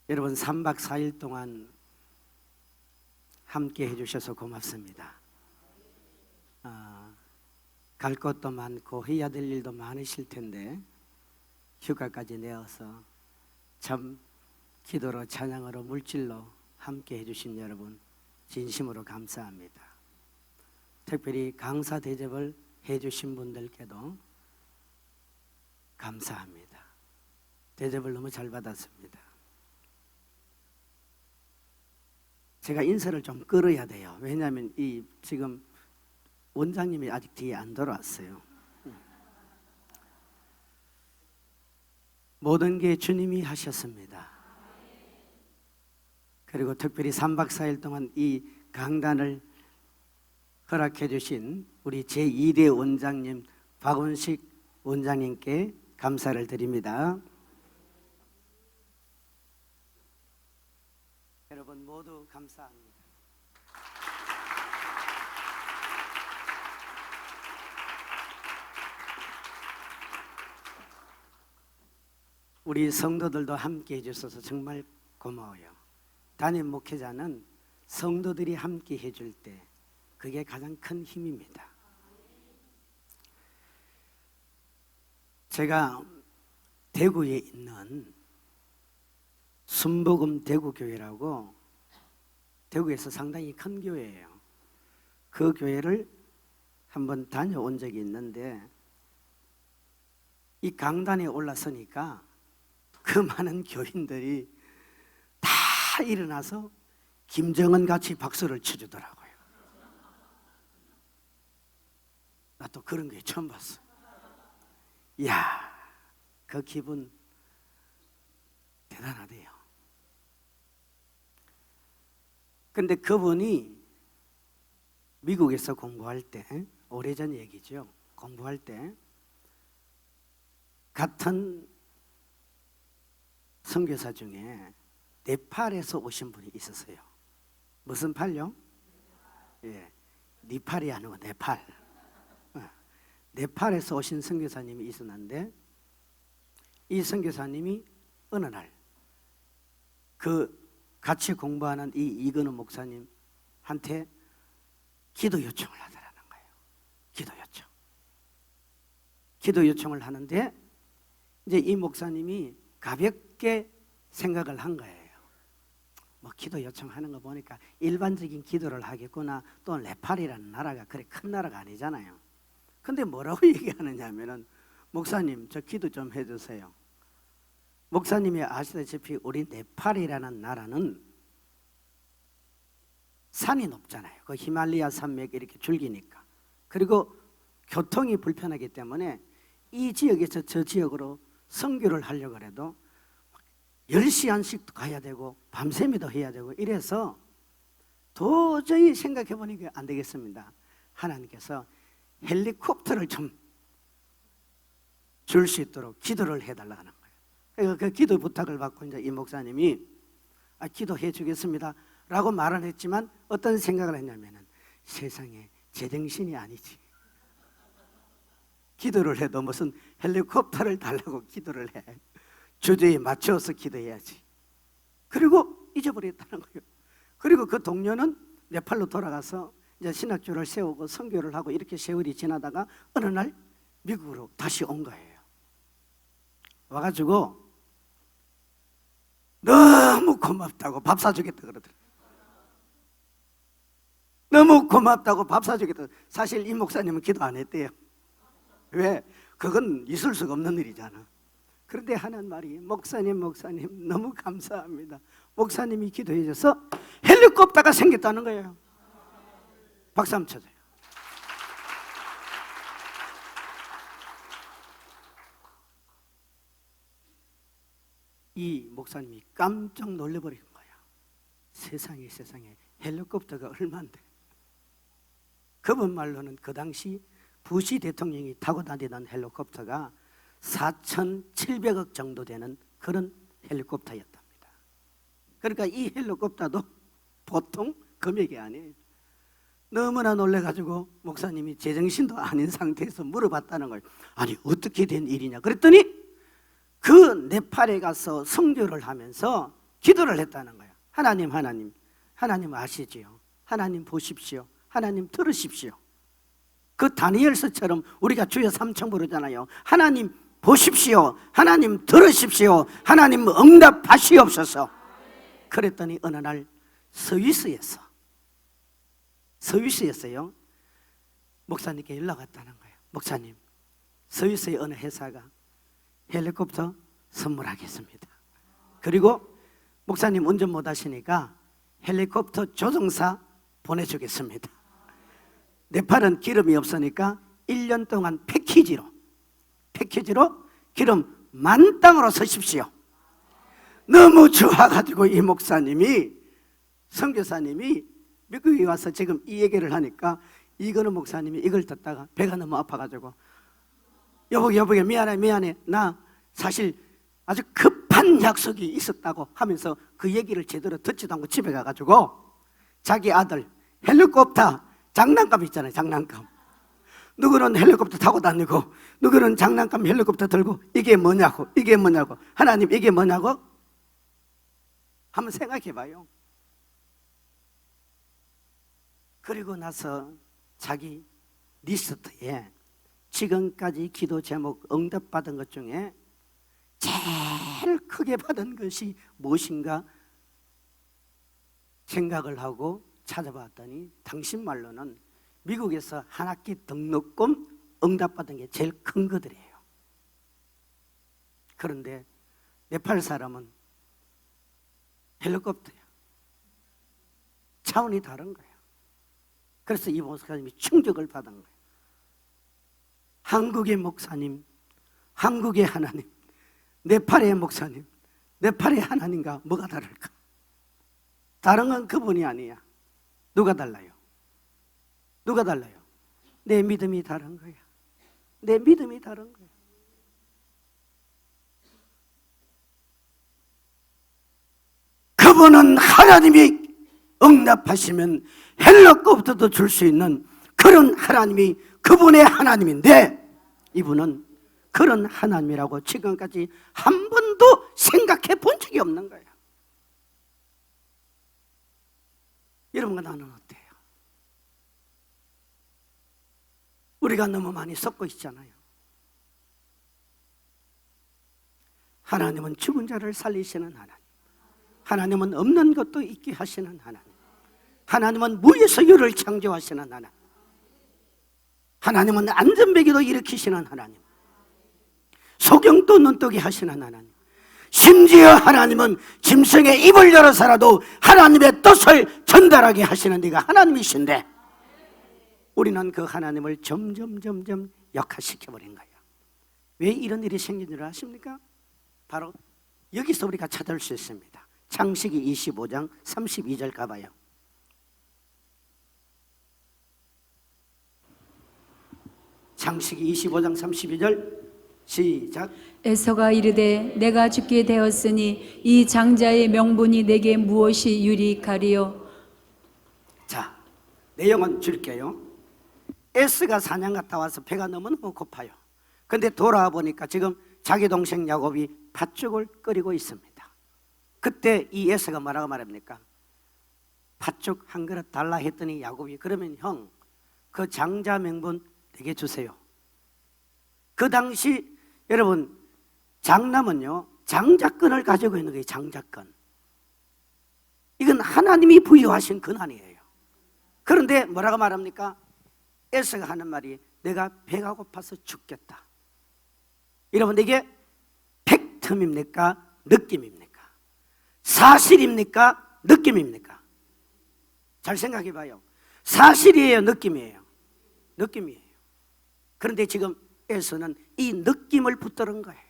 여러분 3박 4일 동안 함께 해주셔서 고맙습니다. 갈 곳도 많고 해야 될 일도 많으실 텐데 휴가까지 내어서 참 기도로 찬양으로 물질로 함께 해주신 여러분 진심으로 감사합니다. 특별히 강사 대접을 해주신 분들께도 감사합니다. 대접을 너무 잘 받았습니다. 제가 인사를 좀 끌어야 돼요. 왜냐하면 지금 원장님이 아직 뒤에 안 돌아왔어요. 모든 게 주님이 하셨습니다. 그리고 특별히 3박 4일 동안 이 강단을 허락해 주신 우리 제2대 원장님 박원식 원장님께 감사를 드립니다. 여러분 모두 감사합니다. 우리 성도들도 함께 해주셔서 정말 고마워요. 담임 목회자는 성도들이 함께 해줄 때 그게 가장 큰 힘입니다. 제가 대구에 있는 순복음 대구교회라고 대구에서 상당히 큰 교회예요. 그 교회를 한번 다녀온 적이 있는데 이 강단에 올라서니까 그 많은 교인들이 다 일어나서 김정은 같이 박수를 쳐주더라고요. 나 또 그런 게 처음 봤어. 이야, 그 기분 대단하대요. 근데 그분이 미국에서 공부할 때, 오래전 얘기죠. 공부할 때 같은 선교사 중에 네팔에서 오신 분이 있었어요. 무슨 팔요? 예, 니팔이 아니고 네팔. 네팔에서 오신 선교사님이 있었는데 이 선교사님이 어느 날 그 같이 공부하는 이 이근우 목사님한테 기도 요청을 하더라는 거예요. 기도 요청을 하는데 이제 이 목사님이 가볍게 생각을 한 거예요. 뭐 기도 요청하는 거 보니까 일반적인 기도를 하겠구나. 또 네팔이라는 나라가 그렇게 큰 나라가 아니잖아요. 근데 뭐라고 얘기하느냐 하면은 목사님 저 기도 좀 해주세요. 목사님이 아시다시피 우리 네팔이라는 나라는 산이 높잖아요. 그 히말라야 산맥 이렇게 줄기니까. 그리고 교통이 불편하기 때문에 이 지역에서 저 지역으로 선교를 하려고 해도 10시간씩 가야 되고 밤샘이도 해야 되고 이래서 도저히 생각해 보니까 안 되겠습니다. 하나님께서 헬리콥터를 좀 줄 수 있도록 기도를 해달라고 하는 거예요. 그래서 그 기도 부탁을 받고 이제 이 목사님이 기도해 주겠습니다 라고 말을 했지만 어떤 생각을 했냐면은 세상에 제정신이 아니지. 기도를 해도 무슨 헬리콥터를 달라고 기도를 해. 주제에 맞춰서 기도해야지. 그리고 잊어버렸다는 거예요. 그리고 그 동료는 네팔로 돌아가서 이제 신학교를 세우고 선교를 하고 이렇게 세월이 지나다가 어느 날 미국으로 다시 온 거예요. 와가지고 너무 고맙다고 밥 사주겠다 그러더라고요. 너무 고맙다고 밥 사주겠다. 사실 이 목사님은 기도 안 했대요. 왜? 그건 있을 수가 없는 일이잖아. 그런데 하는 말이 목사님 너무 감사합니다. 목사님이 기도해 줘서 헬리콥터가 생겼다는 거예요. 박수 한번 쳐줘요. 이 목사님이 깜짝 놀래버린 거야. 세상에 헬리콥터가 얼마인데. 그분 말로는 그 당시 부시 대통령이 타고 다니던 헬리콥터가 4,700억 정도 되는 그런 헬리콥터였답니다. 그러니까 이 헬리콥터도 보통 금액이 아니에요. 너무나 놀래가지고 목사님이 제정신도 아닌 상태에서 물어봤다는 거예요. 아니 어떻게 된 일이냐 그랬더니 그 네팔에 가서 선교를 하면서 기도를 했다는 거예요. 하나님, 하나님, 하나님 아시지요? 하나님 보십시오. 하나님 들으십시오. 그 다니엘서처럼 우리가 주여 삼청 부르잖아요. 하나님 보십시오. 하나님 들으십시오. 하나님 응답하시옵소서. 그랬더니 어느 날 스위스에서요 목사님께 연락 왔다는 거예요. 목사님, 스위스의 어느 회사가 헬리콥터 선물하겠습니다. 그리고 목사님 운전 못 하시니까 헬리콥터 조종사 보내주겠습니다. 네팔은 기름이 없으니까 1년 동안 패키지로 기름 만땅으로 서십시오. 너무 좋아가지고 이 목사님이, 선교사님이 미국에 와서 지금 이 얘기를 하니까 이거는 목사님이 이걸 듣다가 배가 너무 아파가지고 여보게 미안해 나 사실 아주 급한 약속이 있었다고 하면서 그 얘기를 제대로 듣지도 않고 집에 가가지고 자기 아들 헬리콥터 장난감 있잖아요. 장난감. 누구는 헬리콥터 타고 다니고 누구는 장난감 헬리콥터 들고 이게 뭐냐고 하나님 이게 뭐냐고 한번 생각해 봐요. 그리고 나서 자기 리스트에 지금까지 기도 제목 응답받은 것 중에 제일 크게 받은 것이 무엇인가 생각을 하고 찾아봤더니 당신 말로는 미국에서 한 학기 등록금 응답받은 게 제일 큰 것들이에요. 그런데 네팔 사람은 헬리콥터야. 차원이 다른 거예요. 그래서 이 목사님이 충격을 받은 거예요. 한국의 목사님, 한국의 하나님, 네팔의 목사님, 네팔의 하나님과 뭐가 다를까? 다른 건 그분이 아니야. 누가 달라요? 누가 달라요? 내 믿음이 다른 거야. 내 믿음이 다른 거야. 그분은 하나님이 응답하시면 헬리콥터도 줄 수 있는 그런 하나님이 그분의 하나님인데 이분은 그런 하나님이라고 지금까지 한 번도 생각해 본 적이 없는 거예요. 여러분과 나는 어때요? 우리가 너무 많이 섞고 있잖아요. 하나님은 죽은 자를 살리시는 하나님, 하나님은 없는 것도 있게 하시는 하나님, 하나님은 무에서 유를 창조하시는 하나님, 하나님은 안전베개도 일으키시는 하나님, 소경도 눈뜨게 하시는 하나님, 심지어 하나님은 짐승의 입을 열어서라도 하나님의 뜻을 전달하게 하시는 네가 하나님이신데 우리는 그 하나님을 점점 역화시켜버린 거예요. 왜 이런 일이 생긴 줄 아십니까? 바로 여기서 우리가 찾을 수 있습니다. 창세기 25장 32절 가봐요. 창세기 25장 32절 시작. 에서가 이르되 내가 죽게 되었으니 이 장자의 명분이 내게 무엇이 유리하리요? 자, 내용은 줄게요. 에스가 사냥 갔다 와서 배가 너무너무 고파요. 근데 돌아와 보니까 지금 자기 동생 야곱이 팥죽을 끓이고 있습니다. 그때 이 에스가 뭐라고 말합니까? 팥죽 한 그릇 달라 했더니 야곱이 그러면 형, 그 장자 명분 내게 주세요. 그 당시 여러분 장남은요 장자권을 가지고 있는 거예요. 장자권. 이건 하나님이 부여하신 권한이에요. 그런데 뭐라고 말합니까? 에서가 하는 말이 내가 배가 고파서 죽겠다. 여러분 이게 팩트입니까? 느낌입니까? 사실입니까? 느낌입니까? 잘 생각해 봐요. 사실이에요? 느낌이에요? 느낌이에요. 그런데 지금 에서는 이 느낌을 붙들은 거예요.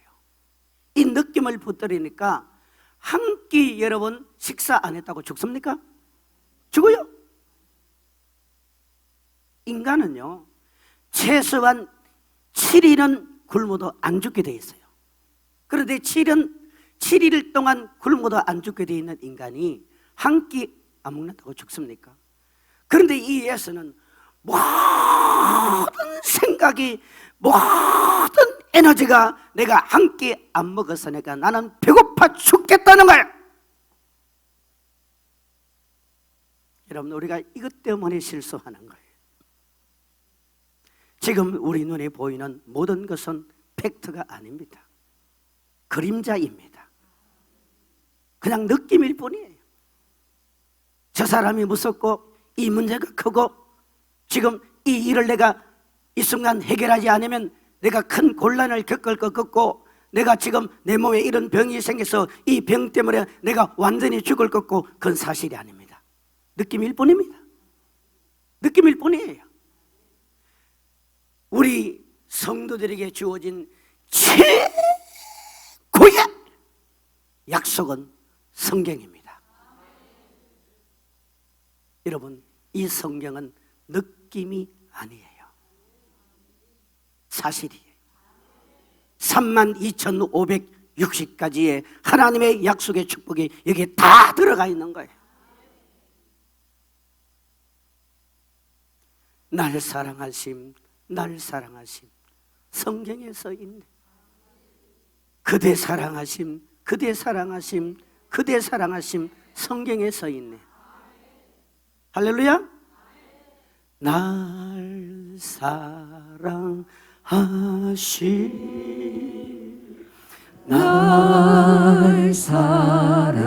이 느낌을 붙들으니까 한 끼 여러분 식사 안 했다고 죽습니까? 죽어요. 인간은요 최소한 7일은 굶어도 안 죽게 돼 있어요. 그런데 7일 동안 굶어도 안 죽게 돼 있는 인간이 한 끼 안 먹는다고 죽습니까? 그런데 이 예수는 모든 생각이 모든 에너지가 내가 한 끼 안 먹어서 나는 배고파 죽겠다는 걸 여러분, 우리가 이것 때문에 실수하는 거예요. 지금 우리 눈에 보이는 모든 것은 팩트가 아닙니다. 그림자입니다. 그냥 느낌일 뿐이에요. 저 사람이 무섭고 이 문제가 크고 지금 이 일을 내가 이 순간 해결하지 않으면 내가 큰 곤란을 겪을 것 같고, 내가 지금 내 몸에 이런 병이 생겨서 이 병 때문에 내가 완전히 죽을 것 같고, 그건 사실이 아닙니다. 느낌일 뿐입니다. 느낌일 뿐이에요. 우리 성도들에게 주어진 최고의 약속은 성경입니다. 여러분, 이 성경은 느낌이 아니에요. 사실이에요. 32,560가지의 하나님의 약속의 축복이 여기에 다 들어가 있는 거예요. 날 사랑하심, 날 사랑하심, 성경에 써 있네. 그대 사랑하심, 그대 사랑하심, 그대 사랑하심, 성경에 써 있네. 할렐루야. 날 사랑하심, 날 사랑하심,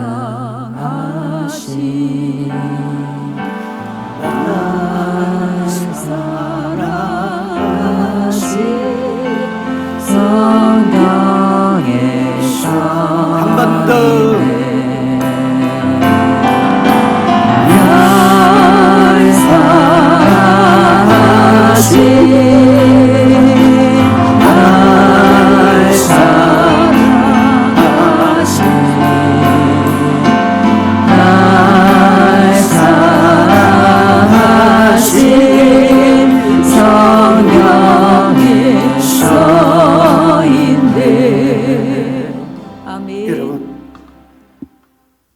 날 사랑하심, 성경에서 한 번 더.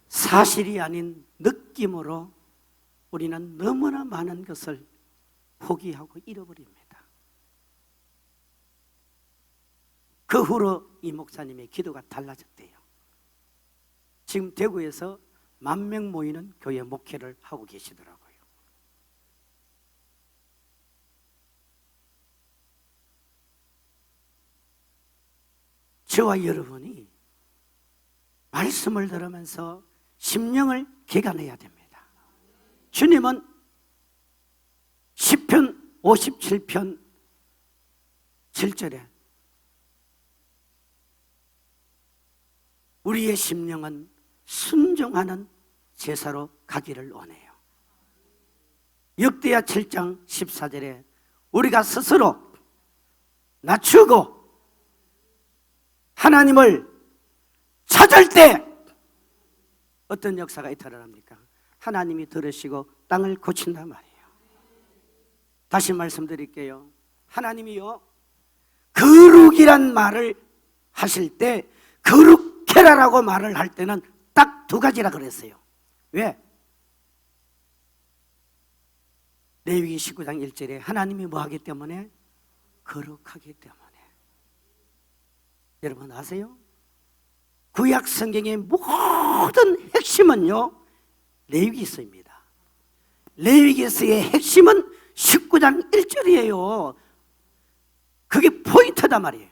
사실이 아닌 느낌으로 우리는 너무나 많은 것을 포기하고 잃어버립니다. 그 후로 이 목사님의 기도가 달라졌대요. 지금 대구에서 10,000명 모이는 교회 목회를 하고 계시더라고요. 저와 여러분이 말씀을 들으면서 심령을 개간해야 됩니다. 주님은 시편 57편 7절에 우리의 심령은 순종하는 제사로 가기를 원해요. 역대하 7장 14절에 우리가 스스로 낮추고 하나님을 찾을 때 어떤 역사가 일어납니까? 하나님이 들으시고 땅을 고친단 말이에요. 다시 말씀드릴게요. 하나님이요, 거룩이란 말을 하실 때 거룩해라라고 말을 할 때는 딱 두 가지라 그랬어요. 왜? 레위기 19장 1절에 하나님이 뭐 하기 때문에? 거룩하기 때문에. 여러분 아세요? 구약 성경의 모든 핵심은요, 레위기서입니다. 레위기서의 핵심은 19장 1절이에요. 그게 포인트다 말이에요.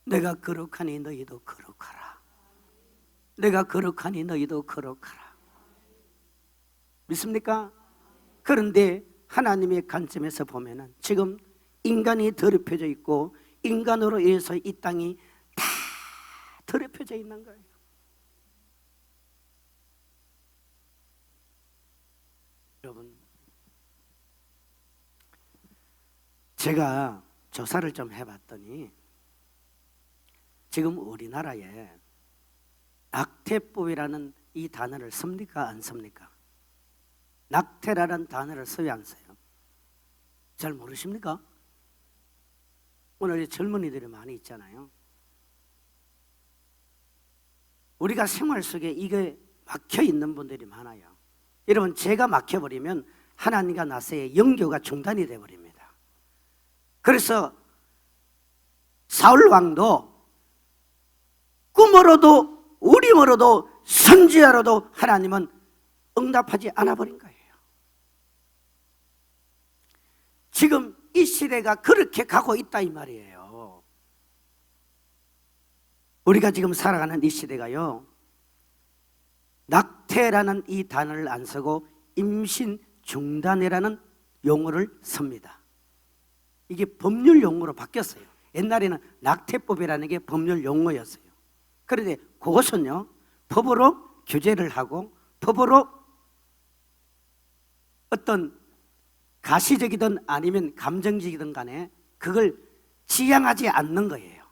내가 거룩하니 너희도 거룩하라. 내가 거룩하니 너희도 거룩하라. 믿습니까? 그런데 하나님의 관점에서 보면은 지금 인간이 더럽혀져 있고 인간으로 인해서 이 땅이 다 더럽혀져 있는 거예요. 여러분, 제가 조사를 좀 해봤더니 지금 우리나라에 낙태법이라는 이 단어를 씁니까? 안 씁니까? 낙태라는 단어를 써요, 안 써요? 잘 모르십니까? 오늘 젊은이들이 많이 있잖아요. 우리가 생활 속에 이게 막혀 있는 분들이 많아요. 여러분, 제가 막혀버리면 하나님과 나 사이의 영교가 중단이 되어버립니다. 그래서 사울 왕도 꿈으로도 우림으로도 선지자로도 하나님은 응답하지 않아 버린 거예요. 지금 이 시대가 그렇게 가고 있다 이 말이에요. 우리가 지금 살아가는 이 시대가요, 낙태라는 이 단어를 안 쓰고 임신 중단이라는 용어를 씁니다. 이게 법률 용어로 바뀌었어요. 옛날에는 낙태법이라는 게 법률 용어였어요. 그런데 그것은요, 법으로 규제를 하고 법으로 어떤 가시적이든 아니면 감정적이든 간에 그걸 지향하지 않는 거예요.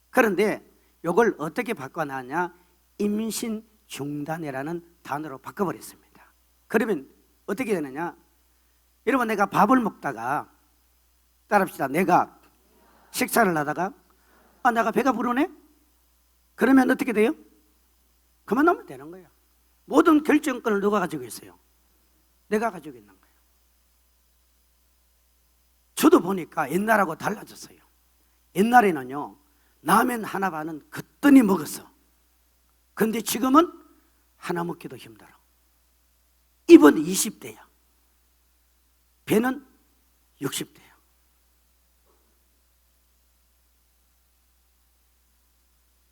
그런데 이걸 어떻게 바꿔놨냐? 임신 중단이라는 단어로 바꿔버렸습니다. 그러면 어떻게 되느냐? 여러분, 내가 밥을 먹다가, 따라합시다, 내가 식사를 하다가 내가 배가 부르네? 그러면 어떻게 돼요? 그만하면 되는 거예요. 모든 결정권을 누가 가지고 있어요? 내가 가지고 있는 거예요. 저도 보니까 옛날하고 달라졌어요. 옛날에는요, 라면 하나 반은 거뜬히 먹었어. 그런데 지금은 하나 먹기도 힘들어. 입은 20대야. 배는 60대야.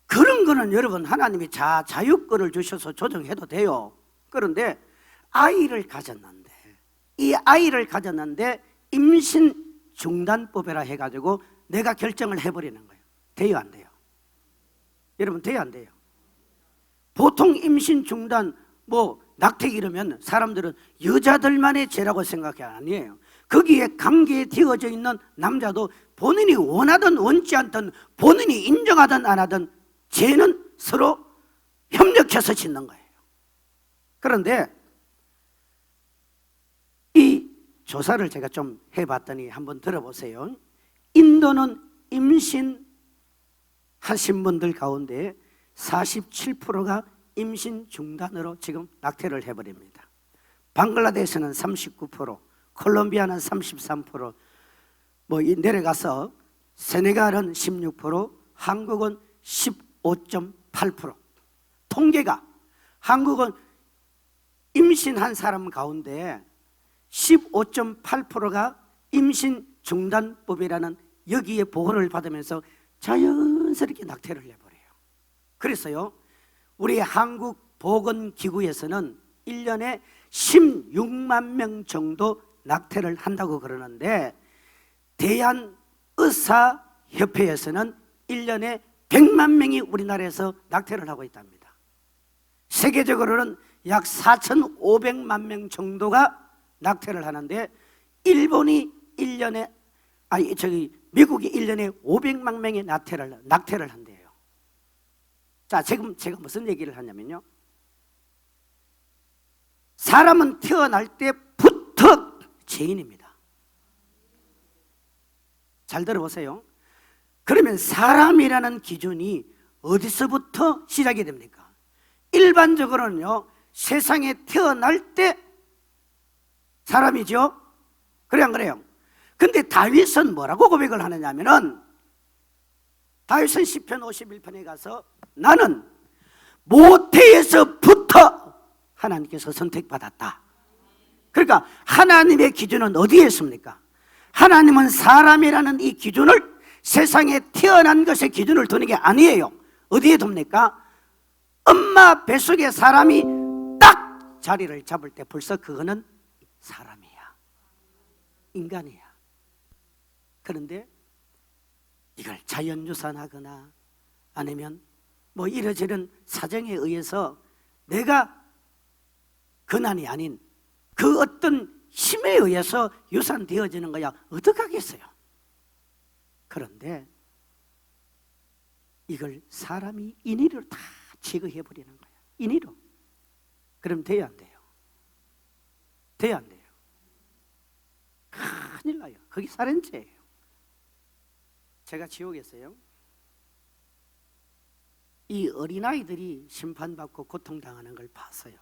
그런 거는 여러분, 하나님이 자유권을 주셔서 조정해도 돼요. 그런데 아이를 가졌는데, 이 아이를 가졌는데 임신 중단법이라 해가지고 내가 결정을 해버리는 거예요. 돼요, 안 돼요? 여러분, 돼요, 안 돼요? 보통 임신 중단, 낙태 이러면 사람들은 여자들만의 죄라고 생각해. 아니에요. 거기에 관계에 되어져 있는 남자도 본인이 원하든 원치 않든, 본인이 인정하든 안 하든 죄는 서로 협력해서 짓는 거예요. 그런데 이 조사를 제가 좀 해봤더니 한번 들어보세요. 인도는 임신하신 분들 가운데 47%가 임신 중단으로 지금 낙태를 해버립니다. 방글라데시는 39%, 콜롬비아는 33%, 내려가서 세네갈은 16%, 한국은 15.8%. 통계가 한국은 임신한 사람 가운데 15.8%가 임신 중단법이라는 여기에 보호를 받으면서 자연스럽게 낙태를 해버려요. 그래서요, 우리 한국보건기구에서는 1년에 16만 명 정도 낙태를 한다고 그러는데, 대한의사협회에서는 1년에 100만 명이 우리나라에서 낙태를 하고 있답니다. 세계적으로는 약 4,500만 명 정도가 낙태를 하는데, 미국이 1년에 500만 명의 낙태를 한대요. 자, 지금 제가 무슨 얘기를 하냐면요, 사람은 태어날 때부터 죄인입니다. 잘 들어보세요. 그러면 사람이라는 기준이 어디서부터 시작이 됩니까? 일반적으로는요, 세상에 태어날 때 사람이죠. 그래, 안 그래요? 근데 다윗은 뭐라고 고백을 하느냐 하면은, 다윗은 시편 51편에 가서 나는 모태에서부터 하나님께서 선택받았다. 그러니까 하나님의 기준은 어디에 있습니까? 하나님은 사람이라는 이 기준을, 세상에 태어난 것의 기준을 두는 게 아니에요. 어디에 둡니까? 엄마 뱃속에 사람이 딱 자리를 잡을 때 벌써 그거는 사람이야, 인간이야. 그런데 이걸 자연유산하거나 아니면 이러저런 사정에 의해서 내가 근한이 아닌 그 어떤 힘에 의해서 유산되어지는 거야 어떡하겠어요? 그런데 이걸 사람이 인위로 다 제거해버리는 거야. 인위로. 그럼 돼요, 안 돼요? 돼요, 안 돼요? 큰일 나요. 거기 살인죄예요. 제가 지옥에서요, 이 어린아이들이 심판받고 고통당하는 걸 봤어요.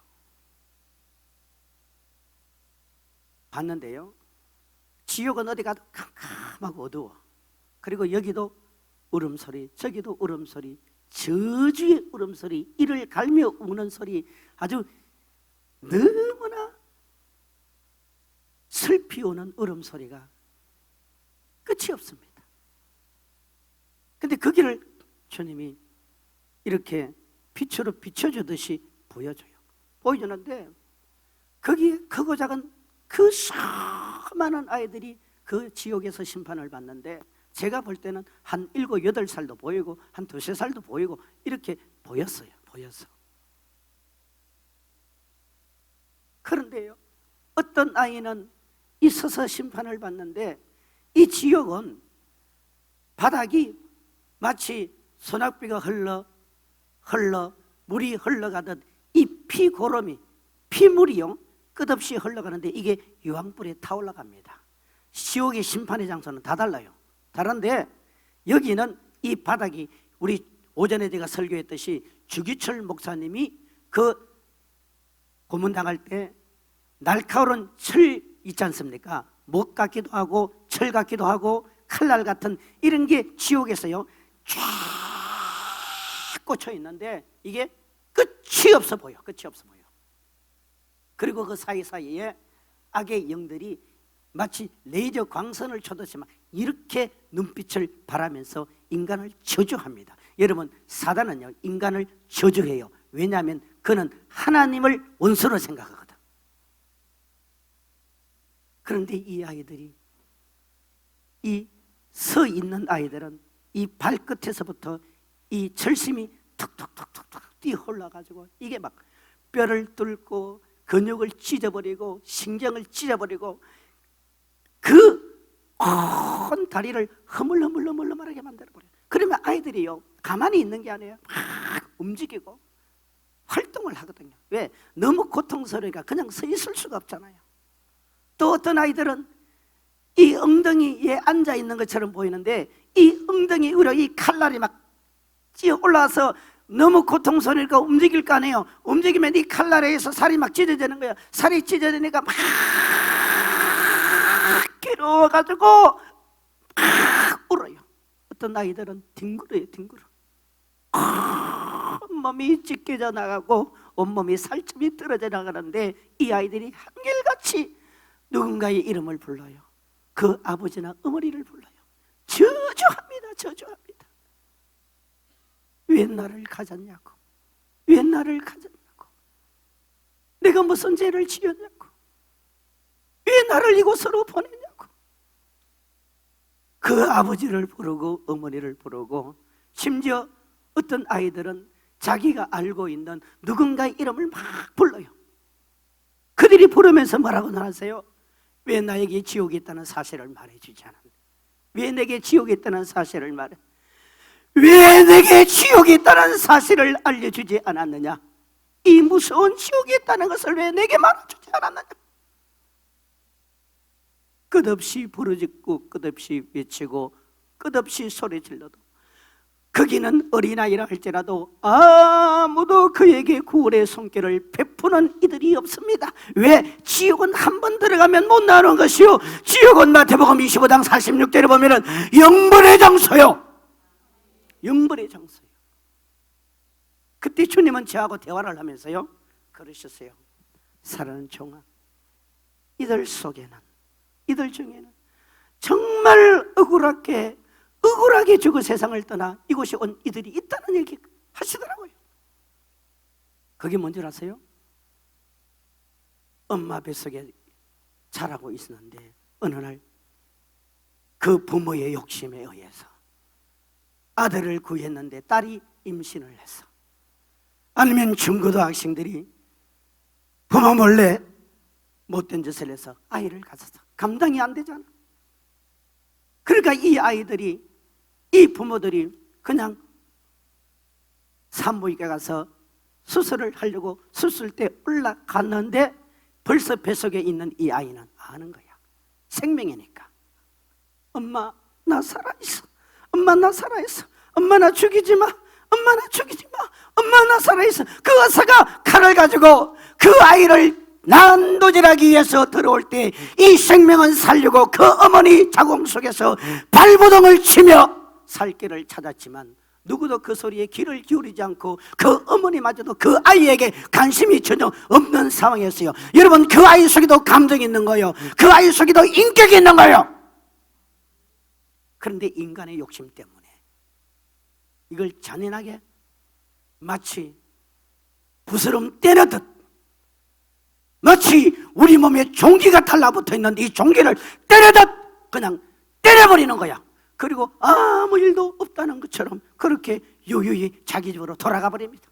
봤는데요, 지옥은 어디 가도 캄캄하고 어두워. 그리고 여기도 울음소리, 저기도 울음소리, 저주의 울음소리, 이를 갈며 우는 소리, 아주 너무나 슬피 비 오는 얼음 소리가 끝이 없습니다. 근데 그 길을 주님이 이렇게 빛으로 비춰주듯이 보여주는데 거기에 크고 작은 그 수많은 아이들이 그 지옥에서 심판을 받는데 제가 볼 때는 한 7, 8살도 보이고 한 2, 3살도 보이고 이렇게 보였어요. 그런데요, 어떤 아이는 있어서 심판을 받는데 이 지옥은 바닥이 마치 소낙비가 흘러 물이 흘러가듯 이 피고름이 피물이요 끝없이 흘러가는데 이게 유황불에 타올라갑니다. 지옥의 심판의 장소는 다 달라요. 다른데 여기는 이 바닥이 우리 오전에 제가 설교했듯이 주기철 목사님이 그 고문당할 때 날카로운 철 있지 않습니까? 목 같기도 하고 철 같기도 하고 칼날 같은 이런 게 지옥에서요 쫙 꽂혀 있는데 이게 끝이 없어 보여. 그리고 그 사이사이에 악의 영들이 마치 레이저 광선을 쳐듯이 막 이렇게 눈빛을 바라면서 인간을 저주합니다. 여러분, 사단은요 인간을 저주해요. 왜냐하면 그는 하나님을 원수로 생각하거든. 그런데 이 아이들이, 이 서 있는 아이들은 이 발끝에서부터 이 철심이 툭툭툭툭툭 뛰어 올라가지고 이게 막 뼈를 뚫고 근육을 찢어버리고 신경을 찢어버리고 그 온 다리를 흐물흐물하게 만들어버려요. 그러면 아이들이요 가만히 있는 게 아니에요. 막 움직이고 활동을 하거든요. 왜? 너무 고통스러우니까 그냥 서 있을 수가 없잖아요. 또 어떤 아이들은 이 엉덩이에 앉아 있는 것처럼 보이는데 이 엉덩이 위로 이 칼날이 막 찌어 올라와서 너무 고통스러우니까 움직일 거 아니에요. 움직이면 이 칼날에 의해서 살이 막 찢어지는 거예요. 살이 찢어지니까 막 괴로워가지고 막 울어요. 어떤 아이들은 뒹굴어요. 온몸이 찢겨져 나가고 온몸이 살점이 떨어져 나가는데 이 아이들이 한결같이 누군가의 이름을 불러요. 그 아버지나 어머니를 불러요. 저주합니다. 왜 나를 가졌냐고, 내가 무슨 죄를 지었냐고, 왜 나를 이곳으로 보냈냐고. 그 아버지를 부르고 어머니를 부르고 심지어 어떤 아이들은 자기가 알고 있는 누군가의 이름을 막 불러요. 그들이 부르면서 뭐라고 하세요? 왜 나에게 지옥이 있다는 사실을 말해주지 않았냐? 왜 내게 지옥이 있다는 사실을 말해? 왜 내게 지옥이 있다는 사실을 알려주지 않았느냐? 이 무서운 지옥이 있다는 것을 왜 내게 말해주지 않았느냐? 끝없이 부르짖고 끝없이 외치고 끝없이 소리질러도 거기는 어린아이라 할지라도 아무도 그에게 구원의 손길을 베푸는 이들이 없습니다. 왜? 지옥은 한 번 들어가면 못 나오는 것이요, 지옥은 마태복음 25장 46절에 보면은 영벌의 장소요. 그때 주님은 저하고 대화를 하면서요 그러셨어요. 사랑하는 종아, 이들 중에는 정말 억울하게 죽어 세상을 떠나 이곳에 온 이들이 있다는 얘기 하시더라고요. 그게 뭔지 아세요? 엄마 뱃속에 자라고 있었는데 어느 날 그 부모의 욕심에 의해서 아들을 구했는데 딸이 임신을 했어. 아니면 중고등학생들이 부모 몰래 못된 짓을 해서 아이를 가졌어. 감당이 안 되잖아. 그러니까 이 아이들이, 이 부모들이 그냥 산부인과 가서 수술을 하려고 수술대 올라갔는데 벌써 뱃속에 있는 이 아이는 아는 거야. 생명이니까. 엄마 나 살아있어. 엄마 나 살아있어. 엄마 나 죽이지 마. 엄마 나 죽이지 마. 엄마 나 살아있어. 그 의사가 칼을 가지고 그 아이를 난도질하기 위해서 들어올 때 이 생명은 살려고 그 어머니 자궁 속에서 발버둥을 치며 살 길을 찾았지만 누구도 그 소리에 귀를 기울이지 않고 그 어머니마저도 그 아이에게 관심이 전혀 없는 상황이었어요. 여러분, 그 아이 속에도 감정이 있는 거예요. 그 아이 속에도 인격이 있는 거예요. 그런데 인간의 욕심 때문에 이걸 잔인하게 마치 부스럼 때려듯, 마치 우리 몸에 종기가 달라붙어 있는데 이 종기를 때려듯 그냥 때려버리는 거야. 그리고 아무 일도 없다는 것처럼 그렇게 유유히 자기 집으로 돌아가 버립니다.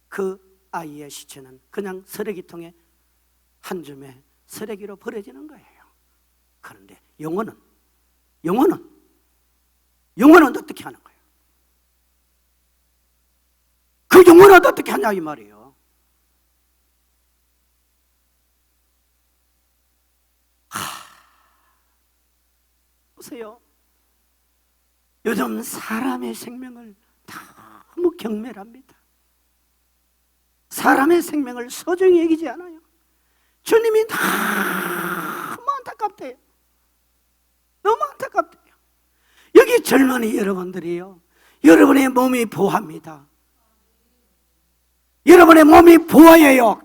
그 아이의 시체는 그냥 쓰레기통에 한 줌의 쓰레기로 버려지는 거예요. 그런데 영혼은 어떻게 하는 거예요? 그 영혼은 어떻게 하냐 이 말이에요. 보세요. 요즘 사람의 생명을 너무 경멸합니다. 사람의 생명을 소중히 여기지 않아요. 주님이 너무 안타깝대요. 너무 안타깝대요. 여기 젊은이 여러분들이요, 여러분의 몸이 보합니다. 여러분의 몸이 보여요.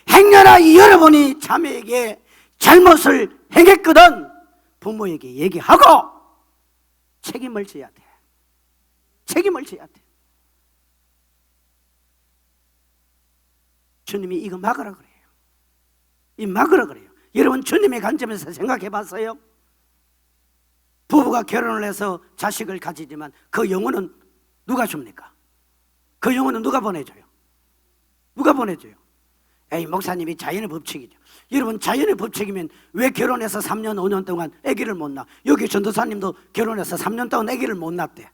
행여나 여러분이 자매에게 잘못을 행했거든 부모에게 얘기하고 책임을 져야 돼. 책임을 져야 돼. 주님이 이거 막으라 그래요. 이 막으라 그래요. 여러분, 주님의 관점에서 생각해 봤어요? 부부가 결혼을 해서 자식을 가지지만 그 영혼은 누가 줍니까? 그 영혼은 누가 보내줘요? 누가 보내줘요? 에이, 목사님이 자연의 법칙이죠. 여러분, 자연의 법칙이면 왜 결혼해서 3년 5년 동안 아기를 못 낳아? 여기 전도사님도 결혼해서 3년 동안 아기를 못 낳았대.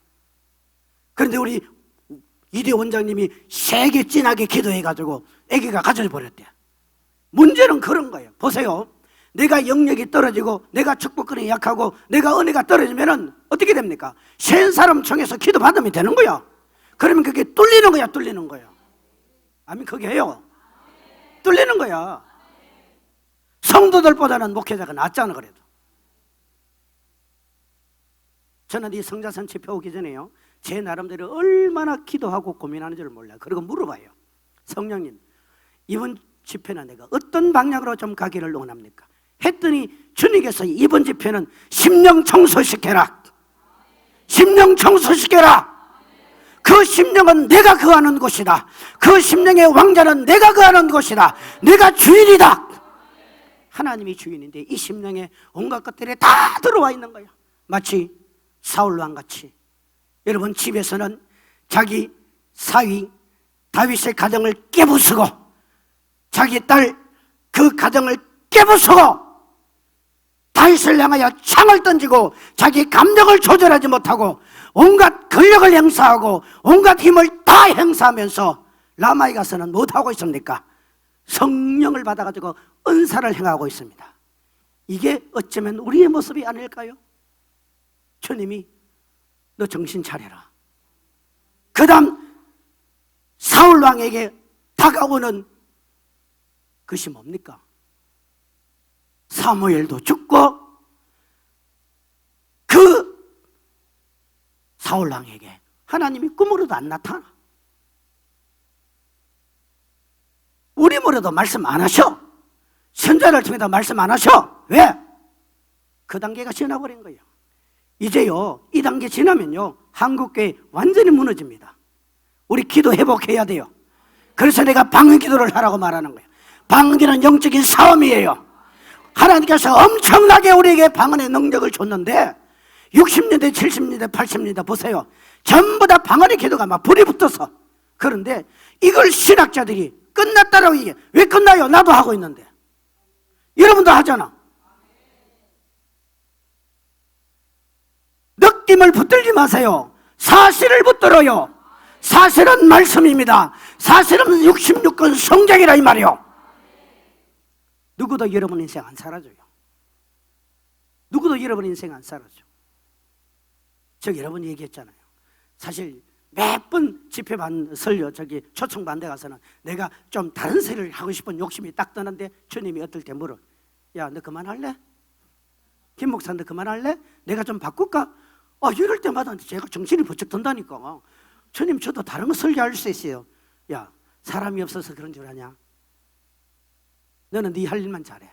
그런데 우리 이대 원장님이 세게 진하게 기도해가지고 아기가 가져져 버렸대. 문제는 그런 거예요. 보세요. 내가 영역이 떨어지고 내가 축복권이 약하고 내가 은혜가 떨어지면은 어떻게 됩니까? 센 사람 청해서 기도 받으면 되는 거야. 그러면 그게 뚫리는 거야, 뚫리는 거야. 아멘. 그게 해요. 뚫리는 거야. 성도들보다는 목회자가 낫잖아. 그래도 저는 이 성자선 집회 오기 전에요, 제 나름대로 얼마나 기도하고 고민하는 줄 몰라요. 그리고 물어봐요. 성령님, 이번 집회는 내가 어떤 방향으로 좀 가기를 원합니까? 했더니 주님께서 이번 집회는 심령 청소시켜라. 심령 청소시켜라. 그 심령은 내가 거하는 곳이다. 그 심령의 왕자는 내가 거하는 곳이다. 내가 주인이다. 하나님이 주인인데 이 심령에 온갖 것들이 다 들어와 있는 거예요. 마치 사울왕같이. 여러분, 집에서는 자기 사위 다윗의 가정을 깨부수고 자기 딸 그 가정을 깨부수고 다윗을 향하여 창을 던지고 자기 감정을 조절하지 못하고 온갖 권력을 행사하고 온갖 힘을 다 행사하면서 라마에 가서는 못하고 있습니까? 성령을 받아가지고 은사를 행하고 있습니다. 이게 어쩌면 우리의 모습이 아닐까요? 주님이 너 정신 차려라. 그 다음 사울왕에게 다가오는 것이 뭡니까? 사무엘도 죽고 그 사울왕에게 하나님이 꿈으로도 안 나타나. 우리 물어도 말씀 안 하셔. 선자를 통해서 말씀 안 하셔. 왜? 그 단계가 지나버린 거예요. 이제요, 이 단계 지나면요 한국교회 완전히 무너집니다. 우리 기도 회복해야 돼요. 그래서 내가 방언 기도를 하라고 말하는 거예요. 방언기는 영적인 싸움이에요. 하나님께서 엄청나게 우리에게 방언의 능력을 줬는데 60년대, 70년대, 80년대 보세요. 전부 다 방언의 기도가 막 불이 붙어서. 그런데 이걸 신학자들이 끝났다라고 얘기해. 왜 끝나요? 나도 하고 있는데. 여러분도 하잖아. 느낌을 붙들지 마세요. 사실을 붙들어요. 사실은 말씀입니다. 사실은 66권 성경이라 이 말이요. 누구도 여러분 인생 안 살아줘요. 누구도 여러분 인생 안 살아줘. 저 여러분 얘기했잖아요. 사실 몇 번 집회 설교 초청 반대 가서는 내가 좀 다른 소리를 하고 싶은 욕심이 딱 드는데 주님이 어떨 때 물어. 야, 너 그만할래? 김 목사 너 그만할래? 내가 좀 바꿀까? 이럴 때마다 제가 정신이 번쩍 든다니까. 주님, 저도 다른 거 설교할 수 있어요. 야, 사람이 없어서 그런 줄 아냐? 너는 네 할 일만 잘해.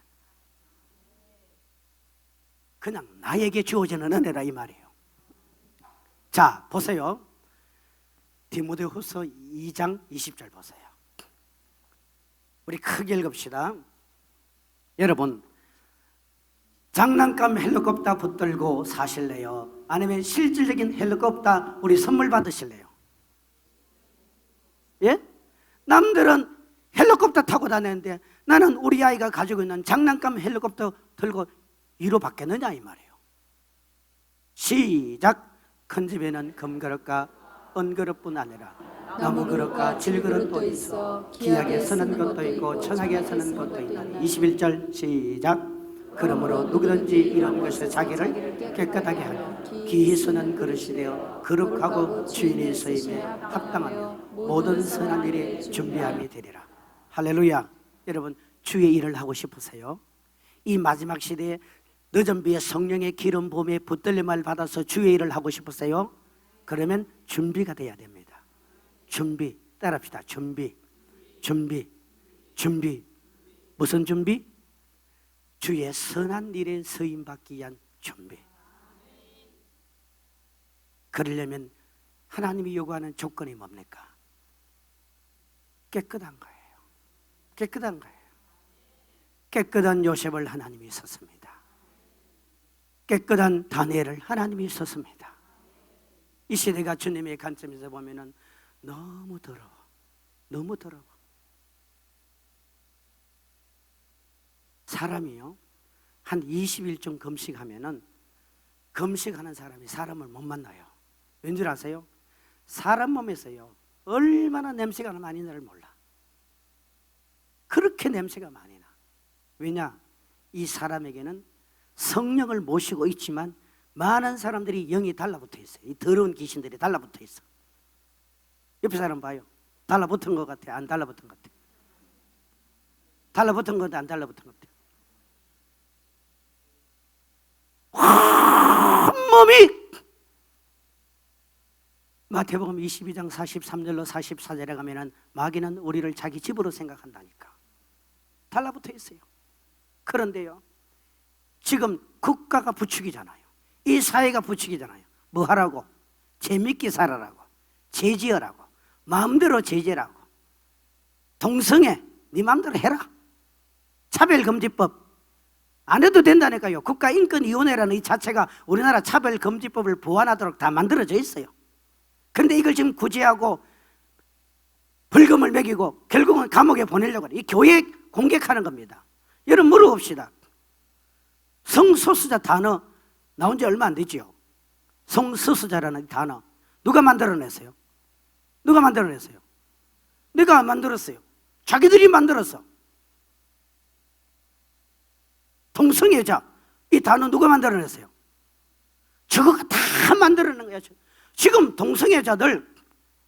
그냥 나에게 주어지는 은혜라 이 말이에요. 자, 보세요. 디모데후서 2장 20절 보세요. 우리 크게 읽읍시다. 여러분, 장난감 헬리콥터 붙들고 사실래요? 아니면 실질적인 헬리콥터 우리 선물 받으실래요? 예? 남들은 헬리콥터 타고 다니는데 나는 우리 아이가 가지고 있는 장난감 헬리콥터 들고 위로 받겠느냐 이 말이에요. 시작. 큰 집에는 금그릇과 은그릇뿐 아니라 나무그릇과 질그릇도 있어 귀하게 쓰는 것도 있고 천하게 쓰는 것도 있나니. 21절 시작. 그러므로 누구든지 이런 것에 자기를 깨끗하게 하며 귀히 쓰는 그릇이 되어 거룩하고 주인의 쓰임에 합당하며 모든 선한 일에 준비함이 되리라. 할렐루야. 여러분, 주의 일을 하고 싶으세요? 이 마지막 시대에 늦은 비에 성령의 기름 부음에 붙들림을 받아서 주의 일을 하고 싶으세요? 그러면 준비가 돼야 됩니다. 준비. 따라합시다. 준비. 무슨 준비? 주의 선한 일에 쓰임받기 위한 준비. 그러려면 하나님이 요구하는 조건이 뭡니까? 깨끗한 거예요. 깨끗한 거예요. 깨끗한 요셉을 하나님이 썼습니다. 깨끗한 다니엘을 하나님이 썼습니다. 이 시대가 주님의 관점에서 보면은 너무 더러워. 너무 더러워. 사람이요, 한 20일쯤 금식하면은 금식하는 사람이 사람을 못 만나요. 왠줄 아세요? 사람 몸에서요, 얼마나 냄새가 많이 나를 몰라. 그렇게 냄새가 많이 나. 왜냐? 이 사람에게는 성령을 모시고 있지만 많은 사람들이 영이 달라붙어 있어요. 이 더러운 귀신들이 달라붙어 있어. 옆에 사람 봐요. 달라붙은 것 같아? 안 달라붙은 것 같아? 달라붙은 것 같아? 안 달라붙은 것 같아? 온몸이 마태복음 22장 43절로 44절에 가면은 마귀는 우리를 자기 집으로 생각한다니까. 달라붙어 있어요. 그런데요, 지금 국가가 부추기잖아요. 이 사회가 부추기잖아요. 뭐 하라고? 재밌게 살아라고, 제지어라고, 마음대로 제재라고, 동성애 네 마음대로 해라, 차별금지법 안 해도 된다니까요. 국가인권위원회라는 이 자체가 우리나라 차별금지법을 보완하도록 다 만들어져 있어요. 그런데 이걸 지금 구제하고 벌금을 매기고 결국은 감옥에 보내려고 해요. 이 교회 공격하는 겁니다. 여러분, 물어봅시다. 성소수자 단어 나온 지 얼마 안 되지요. 성소수자라는 단어 누가 만들어냈어요? 누가 만들어냈어요? 내가 만들었어요. 자기들이 만들었어. 동성애자, 이 단어 누가 만들어냈어요? 저거가 다 만들어낸 거야. 지금 동성애자들,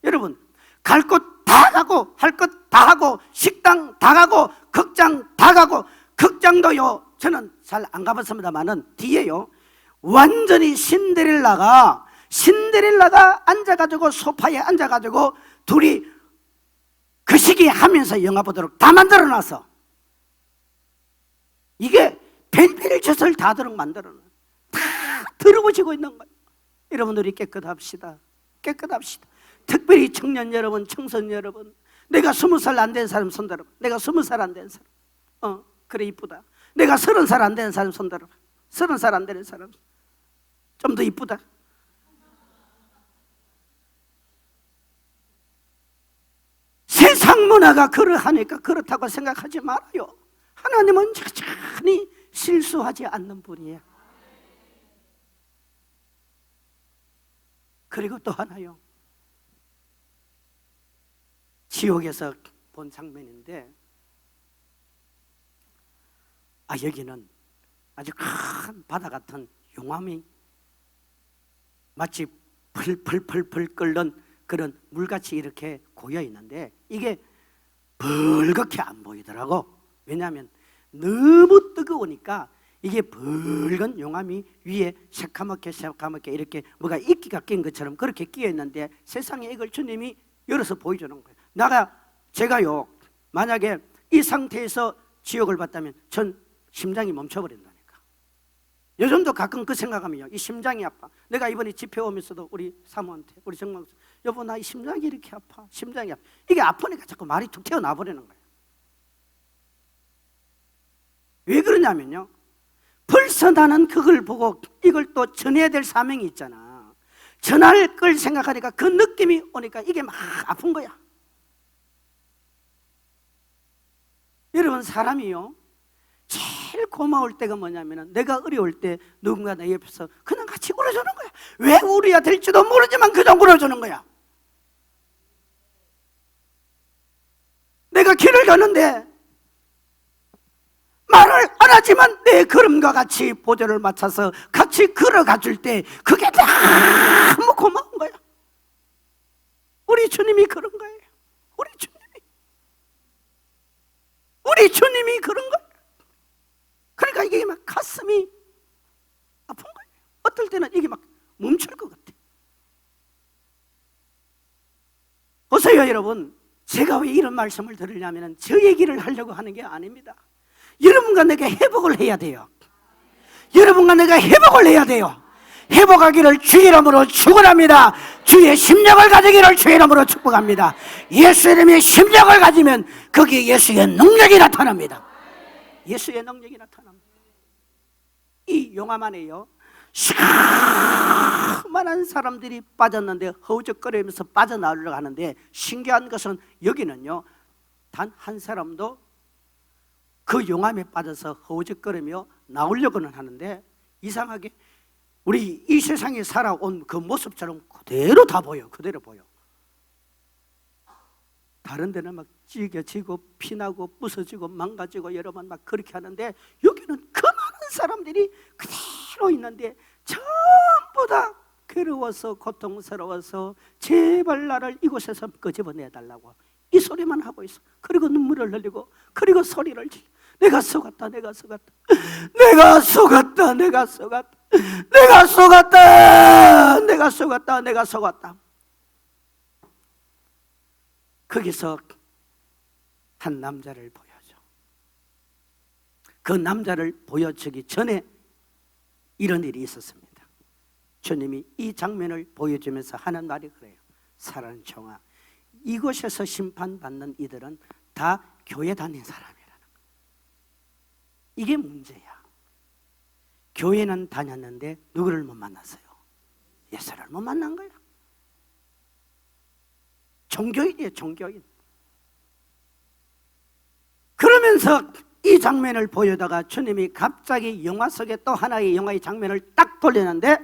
여러분, 갈 곳 다 가고 할 것 다 하고 식당 다 가고 극장 다 가고, 극장도요, 저는 잘 안 가봤습니다만은 뒤에요, 완전히 신데렐라가 앉아가지고 소파에 앉아가지고 둘이 그 시기 하면서 영화 보도록 다 만들어놨어. 이게 벨벨 젖을 다 들어 만들어놔. 다 들어보시고 있는 거예요. 여러분들이 깨끗합시다. 깨끗합시다. 특별히 청년 여러분, 청소년 여러분, 내가 20살 안 된 사람 손들어. 내가 20살 안 된 사람, 그래 이쁘다. 내가 30살 안 된 사람 손들어. 30살 안 되는 사람 좀 더 이쁘다. 세상 문화가 그러하니까 그렇다고 생각하지 말아요. 하나님은 천천히 실수하지 않는 분이에요. 그리고 또 하나요, 지옥에서 본 장면인데, 여기는 아주 큰 바다 같은 용암이 마치 펄펄펄펄 끓는 그런 물같이 이렇게 고여 있는데, 이게 벌겋게 안 보이더라고. 왜냐하면 너무 뜨거우니까 이게 붉은 용암이 위에 새카맣게 이렇게 뭐가 이끼가 낀 것처럼 그렇게 끼어 있는데 세상에 이걸 주님이 열어서 보여주는 거예요. 제가요 만약에 이 상태에서 지옥을 봤다면 전 심장이 멈춰버린다니까. 요즘도 가끔 그 생각하면요, 이 심장이 아파. 내가 이번에 집회 오면서도 우리 사모한테, 우리 정말, 여보 나 이 심장이 이렇게 아파, 심장이 아파. 이게 아프니까 자꾸 말이 툭 튀어나와 버리는 거예요. 왜 그러냐면요, 벌써 나는 그걸 보고 이걸 또 전해야 될 사명이 있잖아. 전할 걸 생각하니까 그 느낌이 오니까 이게 막 아픈 거야. 여러분, 사람이요 제일 고마울 때가 뭐냐면 내가 어려울 때 누군가 내 옆에서 그냥 같이 울어주는 거야. 왜 울어야 될지도 모르지만 그냥 울어주는 거야. 내가 길을 가는데 말을 안 하지만 내 걸음과 같이 보조를 맞춰서 같이 걸어가 줄 때 그게 너무 고마운 거야. 우리 주님이 그런 거예요. 우리 주님이 그런 거예요. 그러니까 이게 막 가슴이 아픈 거예요. 어떨 때는 이게 막 멈출 것 같아. 보세요 여러분, 제가 왜 이런 말씀을 들으냐면 저 얘기를 하려고 하는 게 아닙니다. 여러분과 내가 회복을 해야 돼요. 여러분과 내가 회복을 해야 돼요. 회복하기를 주의 이름으로 축원합니다. 주의 심령을 가지기를 주의 이름으로 축복합니다. 예수 이름의 심령을 가지면 거기에 예수의 능력이 나타납니다. 예수의 능력이 나타납니다. 이 용암 안에요 수많은 사람들이 빠졌는데 허우적거리면서 빠져나오려고 하는데 신기한 것은 여기는요 단 한 사람도 그 용암에 빠져서 허우적거리며 나오려고는 하는데 이상하게 우리 이 세상에 살아온 그 모습처럼 그대로 다 보여. 그대로 보여. 다른 데는 막 찢겨지고 피나고 부서지고 망가지고 여러 번 막 그렇게 하는데 여기는 그 많은 사람들이 그대로 있는데 전부 다 괴로워서 고통스러워서 제발 나를 이곳에서 끄집어내달라고 이 소리만 하고 있어. 그리고 눈물을 흘리고 그리고 소리를 지르고 내가 속았다, 내가 속았다, 내가 속았다, 내가 속았다, 내가 속았다, 내가 속았다, 내가 속았다. 거기서 한 남자를 보여줘. 그 남자를 보여주기 전에 이런 일이 있었습니다. 주님이 이 장면을 보여주면서 하는 말이 그래요. 사랑하는 종아, 이곳에서 심판받는 이들은 다 교회 다닌 사람이라는 거예요. 이게 문제야. 교회는 다녔는데 누구를 못 만났어요? 예수를 못 만난 거야. 종교인이에요, 종교인. 그러면서 이 장면을 보여다가 주님이 갑자기 영화 속에 또 하나의 영화의 장면을 딱 돌리는데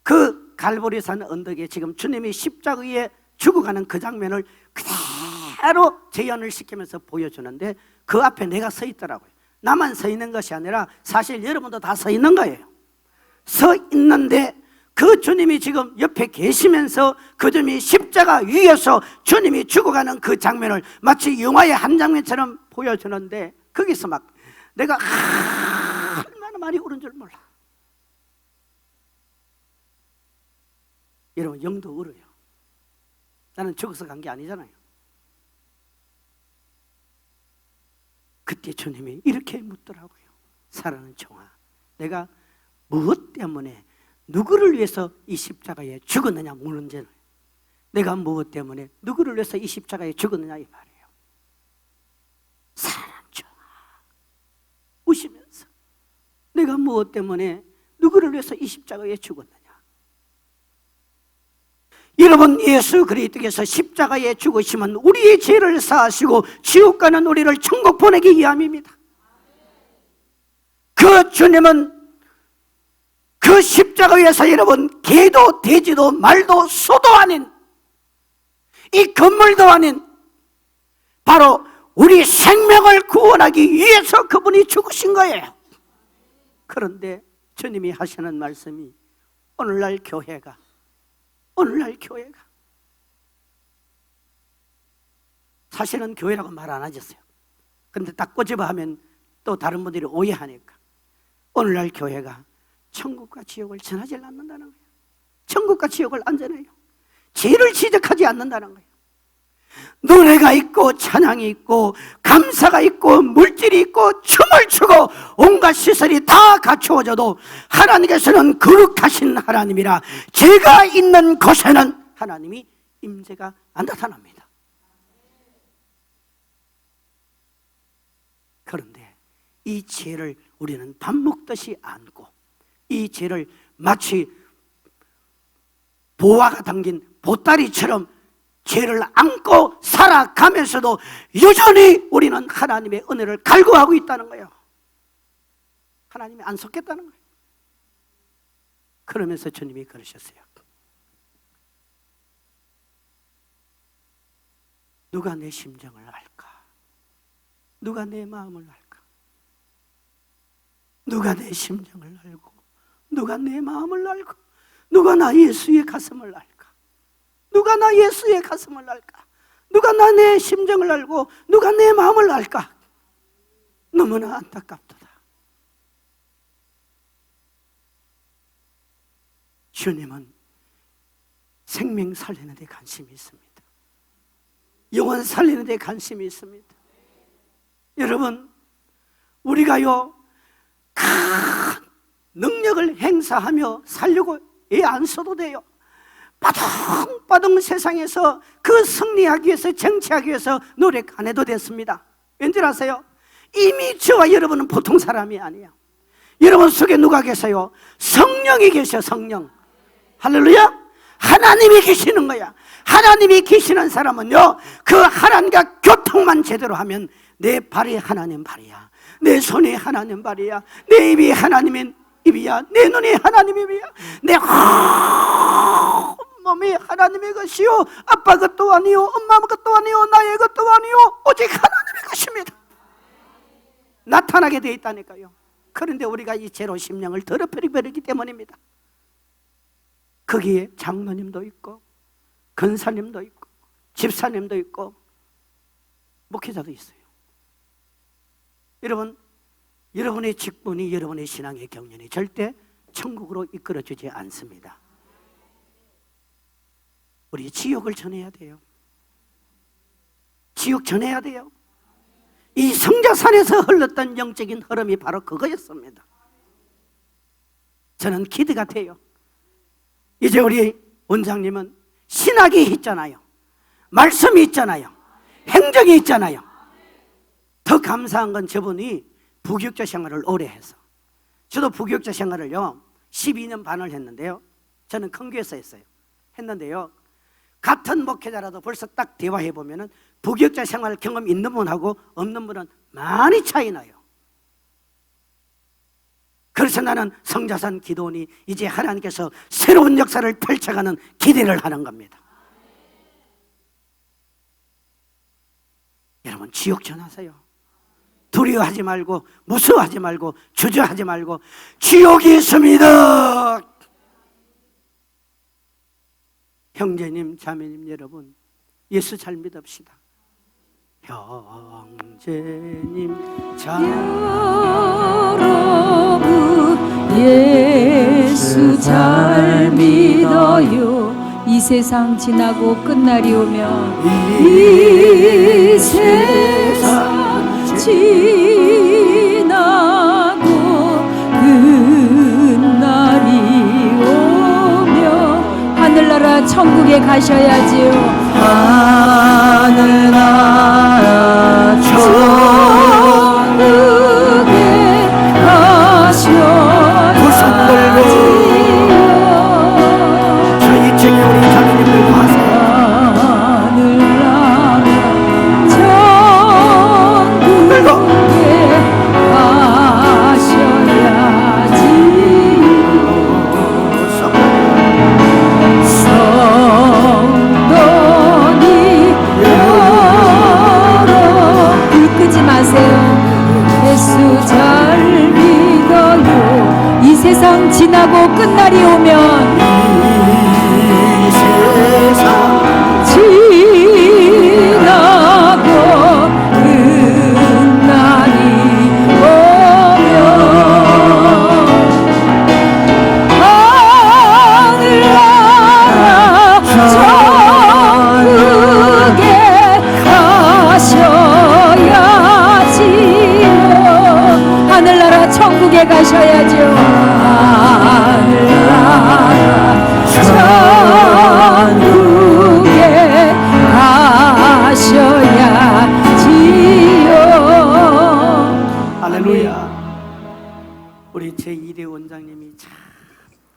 그 갈보리산 언덕에 지금 주님이 십자가에 죽어가는 그 장면을 그대로 재현을 시키면서 보여주는데 그 앞에 내가 서 있더라고요. 나만 서 있는 것이 아니라 사실 여러분도 다 서 있는 거예요. 서 있는데 그 주님이 지금 옆에 계시면서 그 주님이 십자가 위에서 주님이 죽어가는 그 장면을 마치 영화의 한 장면처럼 보여주는데 거기서 막 내가 얼마나 많이 울은 줄 몰라. 여러분, 영도 울어요. 나는 죽어서 간 게 아니잖아요. 그때 주님이 이렇게 묻더라고요. 사랑하는 종아, 내가 무엇 때문에 누구를 위해서 이 십자가에 죽었느냐 묻는지는, 내가 무엇 때문에 누구를 위해서 이 십자가에 죽었느냐 이 말이에요. 사랑하는 종아, 우시면서 내가 무엇 때문에 누구를 위해서 이 십자가에 죽었느냐. 여러분, 예수 그리스도께서 십자가에 죽으시면 우리의 죄를 사하시고 지옥 가는 우리를 천국 보내기 위함입니다. 그 주님은 그 십자가에서 여러분 개도 돼지도 말도 소도 아닌 이 건물도 아닌 바로 우리 생명을 구원하기 위해서 그분이 죽으신 거예요. 그런데 주님이 하시는 말씀이 오늘날 교회가 사실은 교회라고 말 안 하셨어요. 그런데 딱 꼬집어 하면 또 다른 분들이 오해하니까 오늘날 교회가 천국과 지옥을 전하지 않는다는 거예요. 천국과 지옥을 안 전해요. 죄를 지적하지 않는다는 거예요. 노래가 있고 찬양이 있고 감사가 있고 물질이 있고 춤을 추고 온갖 시설이 다 갖추어져도 하나님께서는 거룩하신 하나님이라 죄가 있는 곳에는 하나님이 임재가 안 나타납니다. 그런데 이 죄를 우리는 밥 먹듯이 안고 이 죄를 마치 보화가 담긴 보따리처럼 죄를 안고 살아가면서도 여전히 우리는 하나님의 은혜를 갈구하고 있다는 거예요. 하나님이 안 속겠다는 거예요. 그러면서 주님이 그러셨어요. 누가 내 심정을 알까? 누가 내 마음을 알까? 누가 내 심정을 알고 누가 내 마음을 알고 누가 나 예수의 가슴을 알까? 누가 나 예수의 가슴을 알까? 누가 나 내 심정을 알고 누가 내 마음을 알까? 너무나 안타깝도다. 주님은 생명 살리는 데 관심이 있습니다. 영혼 살리는 데 관심이 있습니다. 여러분, 우리가요 큰 능력을 행사하며 살려고 애 안 써도 돼요. 빠둥빠둥 세상에서 그 승리하기 위해서 정치하기 위해서 노력 안 해도 됐습니다. 왠지 아세요? 이미 저와 여러분은 보통 사람이 아니에요. 여러분 속에 누가 계세요? 성령이 계셔. 성령. 할렐루야. 하나님이 계시는 거야. 하나님이 계시는 사람은요 그 하나님과 교통만 제대로 하면 내 발이 하나님 발이야, 내 손이 하나님 발이야, 내 입이 하나님의 입이야, 내 눈이 하나님의 입이야, 내 몸이 하나님의 것이요 아빠 것도 아니요 엄마 것도 아니요 나의 것도 아니요 오직 하나님의 것입니다. 나타나게 되어 있다니까요. 그런데 우리가 이 죄로 심령을 더럽혀버리기 때문입니다. 거기에 장로님도 있고 근사님도 있고 집사님도 있고 목회자도 있어요. 여러분, 여러분의 직분이 여러분의 신앙의 경륜이 절대 천국으로 이끌어주지 않습니다. 우리 지옥을 전해야 돼요. 지옥 전해야 돼요. 이 성자산에서 흘렀던 영적인 흐름이 바로 그거였습니다. 저는 기대가 돼요. 이제 우리 원장님은 신학이 있잖아요. 말씀이 있잖아요. 행정이 있잖아요. 더 감사한 건 저분이 부교육자 생활을 오래 해서, 저도 부교육자 생활을요 12년 반을 했는데요, 저는 큰 교회에서 했어요. 했는데요 같은 목회자라도 벌써 딱 대화해 보면은 부교육자 생활 경험 있는 분하고 없는 분은 많이 차이 나요. 그래서 나는 성자산 기도원이 이제 하나님께서 새로운 역사를 펼쳐가는 기대를 하는 겁니다. 여러분, 지옥 전하세요. 두려워하지 말고 무서워하지 말고 주저하지 말고 지옥이 있습니다. 형제님 자매님 여러분, 예수 잘 믿읍시다. 형제님 여러분 예수 잘 믿어요. 이 세상 지나고 끝날이 오면 이 세상 지나고 끝날이 오면 하늘나라 천국에 가셔야지요. 하늘나라 천국에 가셔야지요. 저희 층에 우리 자매님들 모아세요. 하늘나라 천국에 가셔야지요. 성도니 여러분 불 끄지 마세요. 예수 잘 믿어요. 이 세상 지나고 끝날이 오면 이 세상 지나고 끝날이 오면 가셔야지요. 하늘나라 천국에 가셔야죠. 하늘나라 천국에 가셔야지요. 할렐루야. 우리 제2대 원장님이 참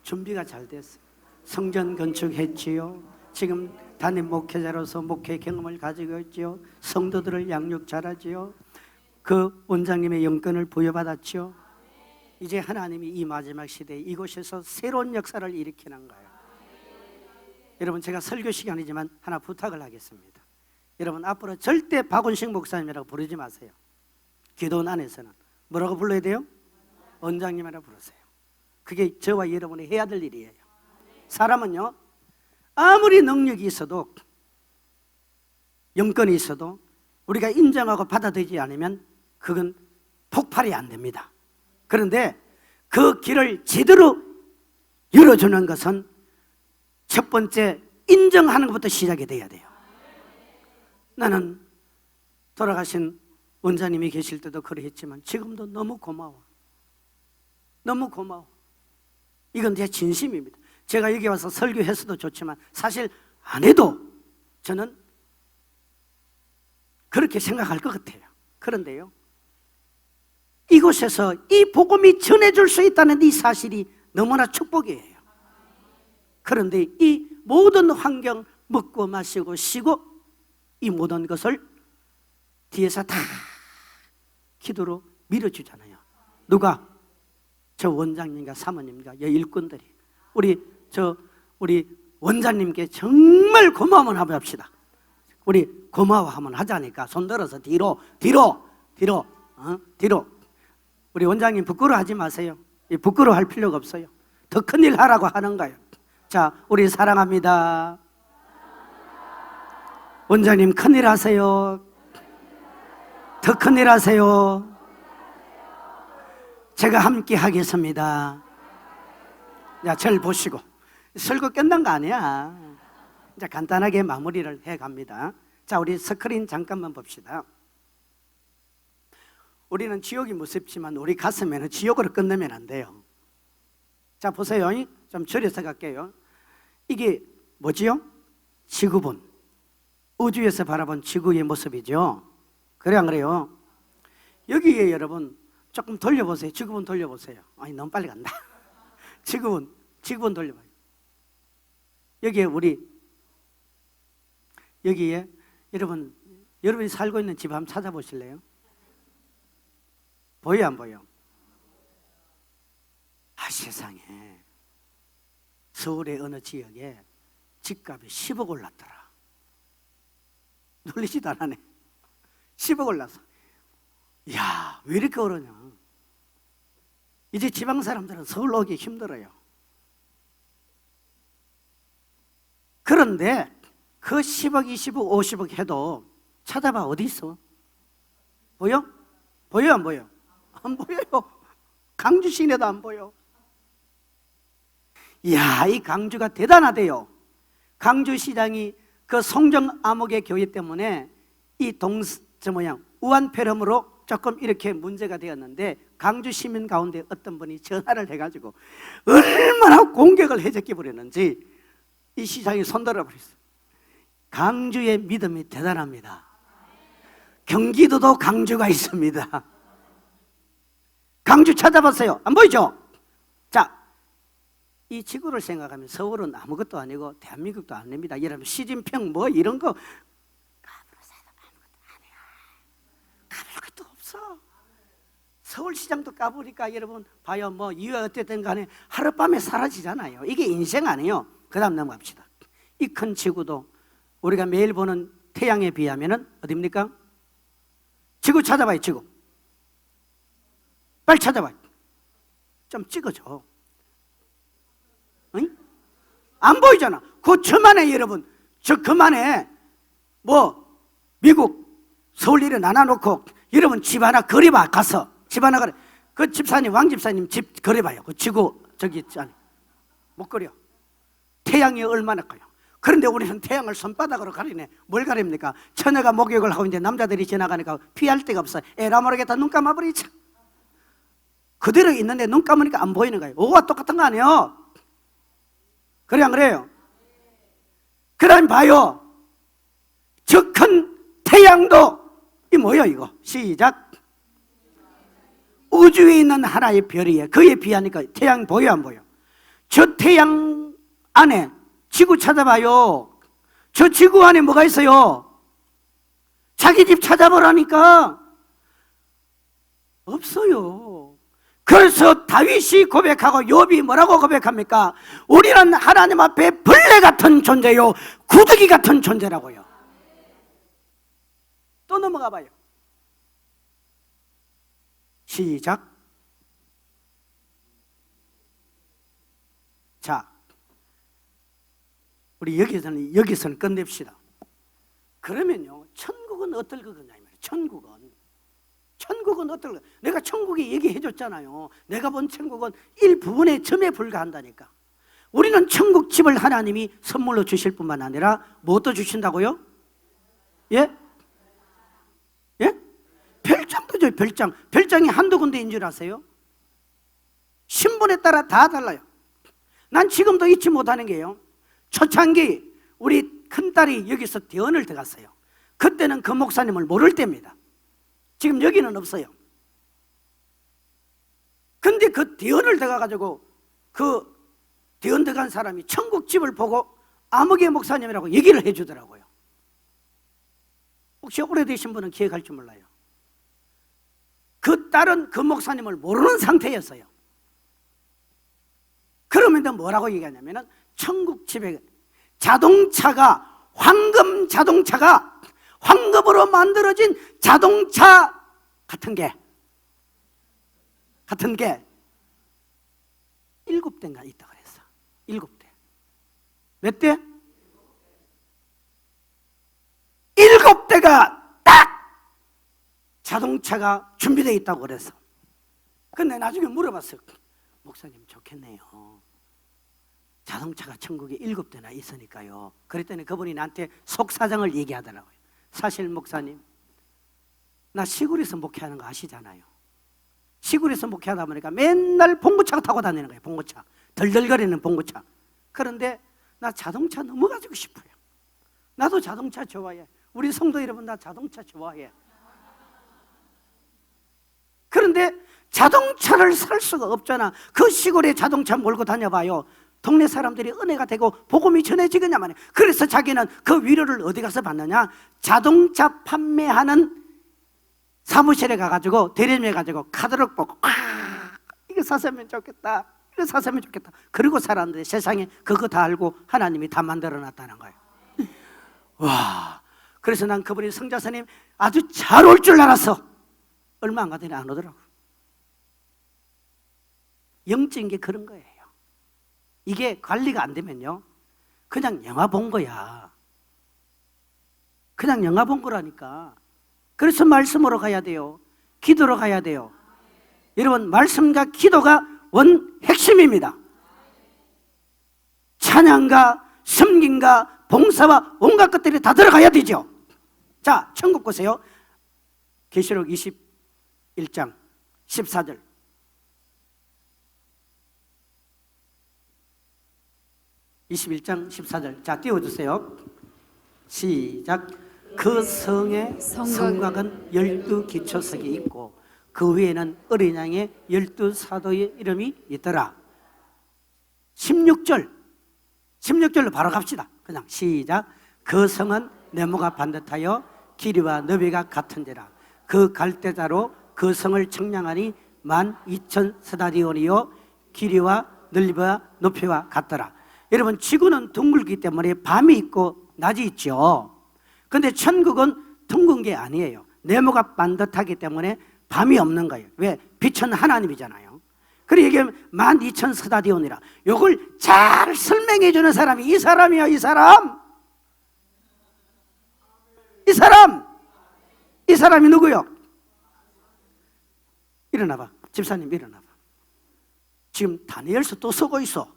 준비가 잘 됐어요. 성전 건축했지요. 지금 담임 목회자로서 목회 경험을 가지고 있지요. 성도들을 양육 잘하지요. 그 원장님의 영권을 부여받았지요. 이제 하나님이 이 마지막 시대에 이곳에서 새로운 역사를 일으키는 거예요. 여러분, 제가 설교 시간이지만 하나 부탁을 하겠습니다. 여러분, 앞으로 절대 박원식 목사님이라고 부르지 마세요. 기도원 안에서는 뭐라고 불러야 돼요? 원장님이라고 부르세요. 그게 저와 여러분이 해야 될 일이에요. 사람은요, 아무리 능력이 있어도, 영권이 있어도 우리가 인정하고 받아들이지 않으면 그건 폭발이 안 됩니다. 그런데 그 길을 제대로 열어주는 것은 첫 번째 인정하는 것부터 시작이 돼야 돼요. 나는 돌아가신 원장님이 계실 때도 그랬지만 지금도 너무 고마워. 너무 고마워. 이건 제 진심입니다. 제가 여기 와서 설교했어도 좋지만 사실 안 해도 저는 그렇게 생각할 것 같아요. 그런데요, 이곳에서 이 복음이 전해줄 수 있다는 이 사실이 너무나 축복이에요. 그런데 이 모든 환경, 먹고 마시고 쉬고 이 모든 것을 뒤에서 다 기도로 밀어주잖아요. 누가? 저 원장님과 사모님과 여 일꾼들이 우리 원장님께 정말 고마움을 한번 합시다. 우리 고마워 한번 하자니까 손 들어서 뒤로. 우리 원장님 부끄러워하지 마세요. 부끄러워할 필요가 없어요. 더 큰일 하라고 하는 거예요. 자, 우리 사랑합니다. 원장님 큰일 하세요. 더 큰일 하세요. 제가 함께 하겠습니다. 자, 저를 보시고. 설교 끝난 거 아니야. 이제 간단하게 마무리를 해갑니다. 자, 우리 스크린 잠깐만 봅시다. 우리는 지옥이 무섭지만 우리 가슴에는 지옥으로 끝내면 안 돼요. 자, 보세요. 좀 줄여서 갈게요. 이게 뭐지요? 지구본. 우주에서 바라본 지구의 모습이죠. 그래 안 그래요? 여기에 여러분 조금 돌려보세요. 지구본 돌려보세요. 아니, 너무 빨리 간다. 지구본 돌려봐요. 여기에 여러분이 살고 있는 집 한번 찾아보실래요? 보여 안 보여? 아, 세상에 서울의 어느 지역에 집값이 10억 올랐더라. 놀리지도 않네. 10억 올랐어. 야, 왜 이렇게 오르냐? 이제 지방 사람들은 서울 오기 힘들어요. 그런데 그 10억, 20억, 50억 해도 찾아봐. 어디 있어? 보여? 보여 안 보여? 안 보여요. 강주 시내도 안 보여. 이야, 이 강주가 대단하대요. 강주시장이 그 송정 암흑의 교회 때문에 이 우한폐렴으로 조금 이렇게 문제가 되었는데 강주 시민 가운데 어떤 분이 전화를 해가지고 얼마나 공격을 해적게 버렸는지 이 시장이 손들어 버렸어요. 강주의 믿음이 대단합니다. 경기도도 강주가 있습니다. 강주 찾아봤어요. 안 보이죠? 자, 이 지구를 생각하면 서울은 아무것도 아니고 대한민국도 아닙니다. 여러분, 시진핑 뭐 이런 거 까불어서도 아무것도 아니야. 까불 것도 없어. 서울시장도 까부니까 여러분 봐요. 뭐 이유가 어쨌든 간에 하룻밤에 사라지잖아요. 이게 인생 아니에요. 그 다음 넘어갑시다. 이 큰 지구도 우리가 매일 보는 태양에 비하면 어디입니까? 지구 찾아봐요. 지구 빨리 찾아봐요. 좀 찍어줘. 응? 안 보이잖아. 그 저만해 여러분. 저 그만해. 뭐 미국 서울 일에 나눠놓고 여러분 집 하나 그려봐. 가서 집 하나 그래. 그 집사님 왕집사님 집 그려봐요. 그 지구 저기 있잖아요. 못 그려. 태양이 얼마나 커요. 그런데 우리는 태양을 손바닥으로 가리네. 뭘 가립니까? 처녀가 목욕을 하고 이제 남자들이 지나가니까 피할 데가 없어. 에라 모르겠다 눈 감아버리자. 그대로 있는데 눈 감으니까 안 보이는 거예요. 오와 똑같은 거 아니에요? 그래 안 그래요? 그럼 봐요. 저 큰 태양도 이 뭐야 이거? 시작. 우주에 있는 하나의 별이에요. 그에 비하니까 태양 보여 안 보여? 저 태양 안에 지구 찾아봐요. 저 지구 안에 뭐가 있어요? 자기 집 찾아보라니까 없어요. 그래서 다윗이 고백하고 욥이 뭐라고 고백합니까? 우리는 하나님 앞에 벌레 같은 존재요, 구더기 같은 존재라고요. 또 넘어가 봐요. 시작. 자, 우리 여기서는 끝냅시다. 그러면요, 천국은 어떨 거냐 이 말이에요. 천국은 어떨 거? 내가 천국에 얘기해 줬잖아요. 내가 본 천국은 일부분의 점에 불과한다니까. 우리는 천국 집을 하나님이 선물로 주실 뿐만 아니라 무엇도 주신다고요? 예? 예? 별장도 줘요. 별장이 한두 군데인 줄 아세요? 신분에 따라 다 달라요. 난 지금도 잊지 못하는 게요, 초창기 우리 큰딸이 여기서 대원을 들어갔어요. 그때는 그 목사님을 모를 때입니다. 지금 여기는 없어요. 근데 그 대원을 들어가가지고 그 대원 들어간 사람이 천국집을 보고 아무개 목사님이라고 얘기를 해주더라고요. 혹시 오래되신 분은 기억할지 몰라요. 그 딸은 그 목사님을 모르는 상태였어요. 그러면 뭐라고 얘기하냐면은 천국집에 자동차가 황금 자동차가 황금으로 만들어진 자동차 같은 게 7대인가 있다 그랬어. 7대. 몇 대? 7대가 딱 자동차가 준비되어 있다고 그랬어. 근데 나중에 물어봤어요. 목사님 좋겠네요. 자동차가 천국에 7대나 있으니까요. 그랬더니 그분이 나한테 속사정을 얘기하더라고요. 사실 목사님, 나 시골에서 목회하는 거 아시잖아요. 시골에서 목회하다 보니까 맨날 봉고차 타고 다니는 거예요. 봉고차, 덜덜거리는 봉고차. 그런데 나 자동차 너무 가지고 싶어요. 나도 자동차 좋아해. 우리 성도 여러분, 나 자동차 좋아해. 그런데 자동차를 살 수가 없잖아. 그 시골에 자동차 몰고 다녀봐요. 동네 사람들이 은혜가 되고 복음이 전해지겠냐 말이야. 그래서 자기는 그 위로를 어디 가서 받느냐? 자동차 판매하는 사무실에 가가지고 대리점해가지고 카드를 보고 이거 샀으면 좋겠다, 이거 샀으면 좋겠다. 그리고 살았는데 세상에 그거 다 알고 하나님이 다 만들어놨다는 거예요. 와, 그래서 난 그분이 성자스님 아주 잘 올 줄 알았어. 얼마 안 가더니 안 오더라고. 영적인 게 그런 거예요. 이게 관리가 안 되면요, 그냥 영화 본 거야. 그냥 영화 본 거라니까. 그래서 말씀으로 가야 돼요. 기도로 가야 돼요. 여러분, 말씀과 기도가 원 핵심입니다. 찬양과 섬김과 봉사와 온갖 것들이 다 들어가야 되죠. 자, 천국 보세요. 계시록 21장 14절. 21장 14절. 자, 띄워주세요. 시작. 그 성에 성곽은 12기초석이 있고 그 위에는 어린 양의 12사도의 이름이 있더라. 16절로 바로 갑시다. 그냥 시작. 그 성은 네모가 반듯하여 길이와 너비가 같은데라. 그 갈대자로 그 성을 청량하니 12,000스다디온이요 길이와 넓이와 높이와 같더라. 여러분, 지구는 둥글기 때문에 밤이 있고 낮이 있죠. 근데 천국은 둥근 게 아니에요. 네모가 반듯하기 때문에 밤이 없는 거예요. 왜? 빛은 하나님이잖아요. 그리고 이게 12,000스다디온이라. 이걸 잘 설명해 주는 사람이 이 사람이야. 이 사람이 누구요? 일어나봐. 집사님 일어나봐. 지금 다니엘서 또 쓰고 있어.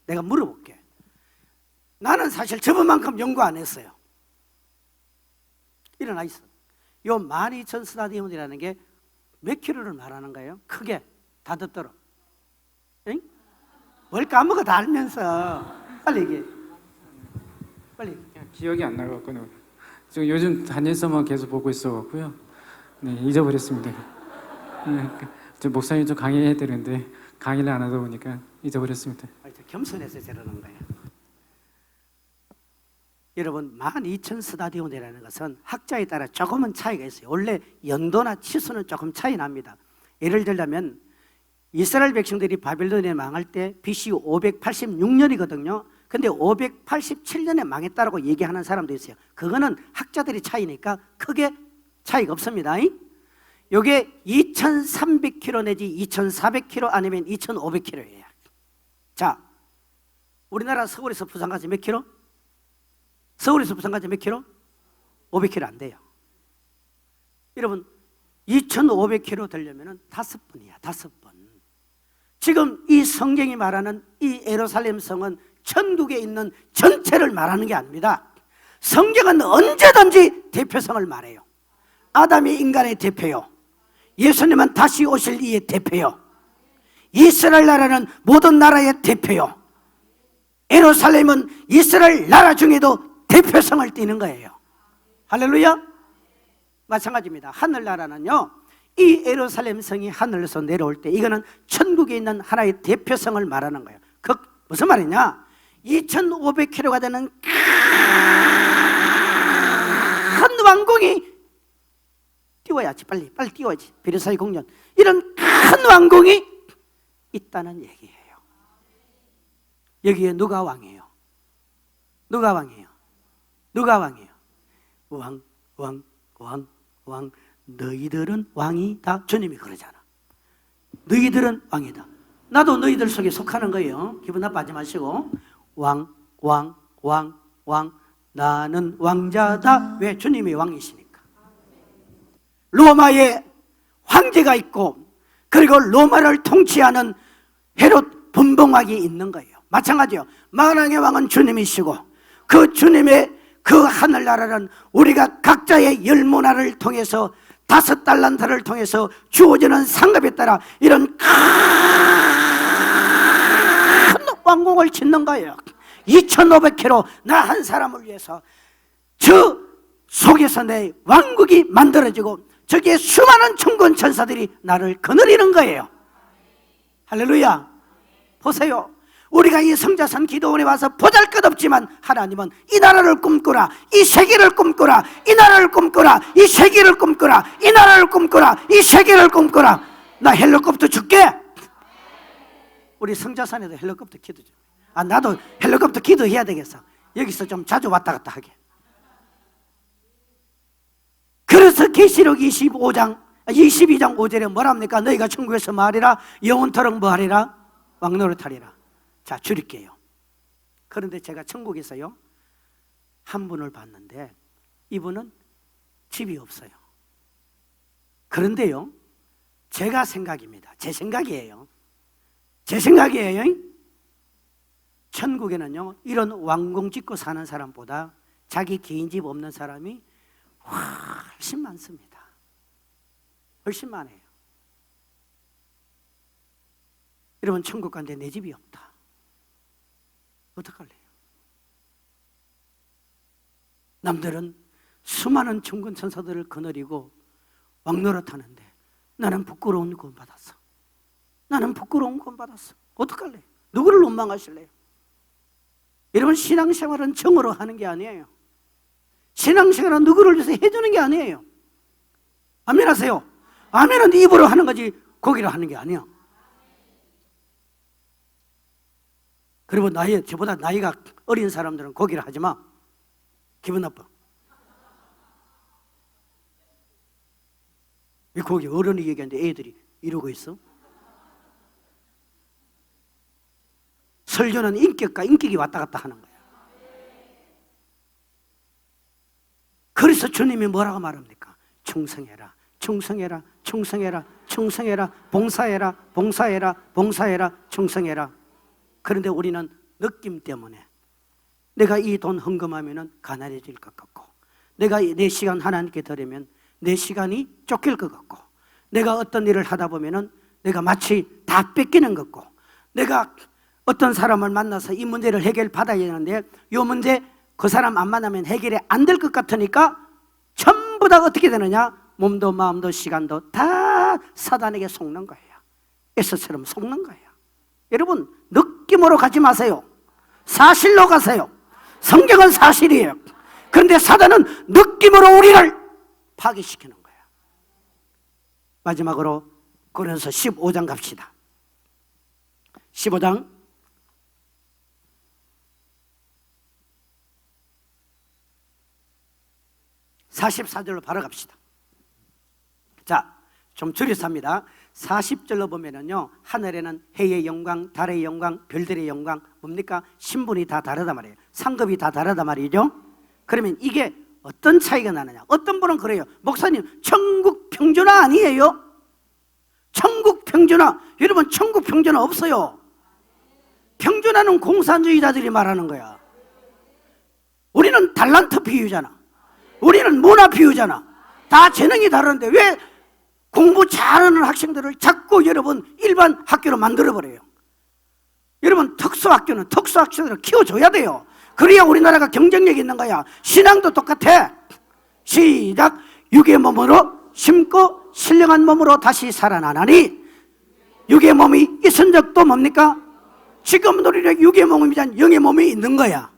내가 물어볼게. 나는 사실 저번만큼 연구 안 했어요. 일어나 있어. 요 12,000 스타디움이라는 게 몇 킬로를 말하는 거예요? 크게 다듣도록. 응? 뭘 까먹어 다 알면서 빨리 얘기해. 빨리. 기억이 안 나갖고요. 지금 요즘 다니엘서만 계속 보고 있어갖고요. 네, 잊어버렸습니다. 저 목사님 좀 강의해야 되는데 강의를 안 하다 보니까 잊어버렸습니다. 겸손해서 저러는 거예요. 여러분 12,000 스타디움이라는 것은 학자에 따라 조금은 차이가 있어요. 원래 연도나 치수는 조금 차이 납니다. 예를 들자면 이스라엘 백성들이 바빌론에 망할 때 BC 586년이거든요. 근데 587년에 망했다라고 얘기하는 사람도 있어요. 그거는 학자들이 차이니까 크게 차이가 없습니다. 요게 2,300km 내지 2,400km 아니면 2,500km예요. 자, 우리나라 서울에서 부산까지 몇 킬로? 서울에서 부산까지 몇 킬로? 500km 안 돼요. 여러분 2,500km 되려면 5번이야. 5번. 지금 이 성경이 말하는 이 예루살렘 성은 천국에 있는 전체를 말하는 게 아닙니다. 성경은 언제든지 대표성을 말해요. 아담이 인간의 대표요, 예수님은 다시 오실 이의 대표요, 이스라엘 나라는 모든 나라의 대표요, 예루살렘은 이스라엘 나라 중에도 대표성을 띠는 거예요. 할렐루야. 마찬가지입니다. 하늘나라는요, 이 예루살렘 성이 하늘에서 내려올 때 이거는 천국에 있는 하나의 대표성을 말하는 거예요. 그 무슨 말이냐? 2,500km가 되는 큰 왕궁이 띄워야지. 빨리 띄워야지. 베르사유 궁전, 이런 큰 왕궁이 있다는 얘기예요. 여기에 누가 왕이에요? 누가 왕이에요? 누가 왕이에요? 왕. 너희들은 왕이다. 주님이 그러잖아. 너희들은 왕이다. 나도 너희들 속에 속하는 거예요. 기분 나빠하지 마시고. 왕. 나는 왕자다. 왜? 주님이 왕이시니까. 로마에 황제가 있고, 그리고 로마를 통치하는 헤롯 분봉학이 있는 거예요. 마찬가지요. 만왕의 왕은 주님이시고, 그 주님의 그 하늘나라는 우리가 각자의 열문화를 통해서 5달란트를 통해서 주어지는 상급에 따라 이런 큰 왕궁을 짓는 거예요. 2,500km 나 한 사람을 위해서 저 속에서 내 왕국이 만들어지고 저기에 수많은 천군 천사들이 나를 거느리는 거예요. 할렐루야. 보세요. 우리가 이 성자산 기도원에 와서 보잘것없지만 하나님은 이 나라를 꿈꾸라, 이 세계를 꿈꾸라, 이 나라를 꿈꾸라, 이 세계를 꿈꾸라, 이 나라를 꿈꾸라, 이 세계를 꿈꾸라. 나 헬리콥터 줄게. 우리 성자산에도 헬리콥터 기도 좀. 나도 헬리콥터 기도해야 되겠어. 여기서 좀 자주 왔다 갔다 하게. 그래서 계시록 22장 5절에 뭐랍니까? 너희가 천국에서 말이라 영원토록 뭐하리라? 왕노릇하리라. 자, 줄일게요. 그런데 제가 천국에서요 한 분을 봤는데 이분은 집이 없어요. 그런데요, 제가 생각입니다. 제 생각이에요. 천국에는요 이런 왕궁 짓고 사는 사람보다 자기 개인 집 없는 사람이 훨씬 많습니다. 훨씬 많아요. 여러분, 천국 간데 내 집이 없다. 어떡할래요? 남들은 수많은 천군 천사들을 거느리고 왕노릇하는데 나는 부끄러운 구원 받았어. 어떡할래요? 누구를 원망하실래요? 여러분, 신앙생활은 정으로 하는 게 아니에요. 신앙생활은 누구를 위해서 해주는 게 아니에요. 아멘 하세요. 아멘은 입으로 하는 거지 고기로 하는 게 아니에요. 그리고 저보다 나이가 어린 사람들은 고기를 하지 마. 기분 나빠. 왜 고기 어른이 얘기하는데 애들이 이러고 있어? 설교는 인격과 인격이 왔다 갔다 하는 거야. 그래서 주님이 뭐라고 말합니까? 충성해라, 봉사해라, 충성해라. 그런데 우리는 느낌 때문에 내가 이 돈 헌금하면 가난해질 것 같고, 내가 내 시간 하나님께 드리면 내 시간이 쫓길 것 같고, 내가 어떤 일을 하다 보면 내가 마치 다 뺏기는 것 같고, 내가 어떤 사람을 만나서 이 문제를 해결받아야 되는데 이 문제 그 사람 안 만나면 해결이 안 될 것 같으니까 전부 다 어떻게 되느냐? 몸도 마음도 시간도 다 사단에게 속는 거예요. 에서처럼 속는 거예요. 여러분, 느낌으로 가지 마세요. 사실로 가세요. 성경은 사실이에요. 그런데 사단은 느낌으로 우리를 파괴시키는 거예요. 마지막으로 고린도서 15장 갑시다. 15장 44절로 바로 갑시다. 자, 좀 줄여서 합니다. 40절로 보면은요, 하늘에는 해의 영광, 달의 영광, 별들의 영광, 뭡니까? 신분이 다 다르단 말이에요. 상급이 다 다르단 말이죠. 그러면 이게 어떤 차이가 나느냐? 어떤 분은 그래요. 목사님, 천국 평준화 아니에요? 천국 평준화. 여러분, 천국 평준화 없어요. 평준화는 공산주의자들이 말하는 거야. 우리는 달란트 비유잖아. 우리는 문화 비유잖아. 다 재능이 다른데 왜 공부 잘하는 학생들을 자꾸 여러분 일반 학교로 만들어버려요? 여러분, 특수학교는 특수학생들을 키워줘야 돼요. 그래야 우리나라가 경쟁력이 있는 거야. 신앙도 똑같아. 시작. 육의 몸으로 심고 신령한 몸으로 다시 살아나나니, 육의 몸이 있은 적도 뭡니까? 지금 우리는 육의 몸이란 영의 몸이 있는 거야.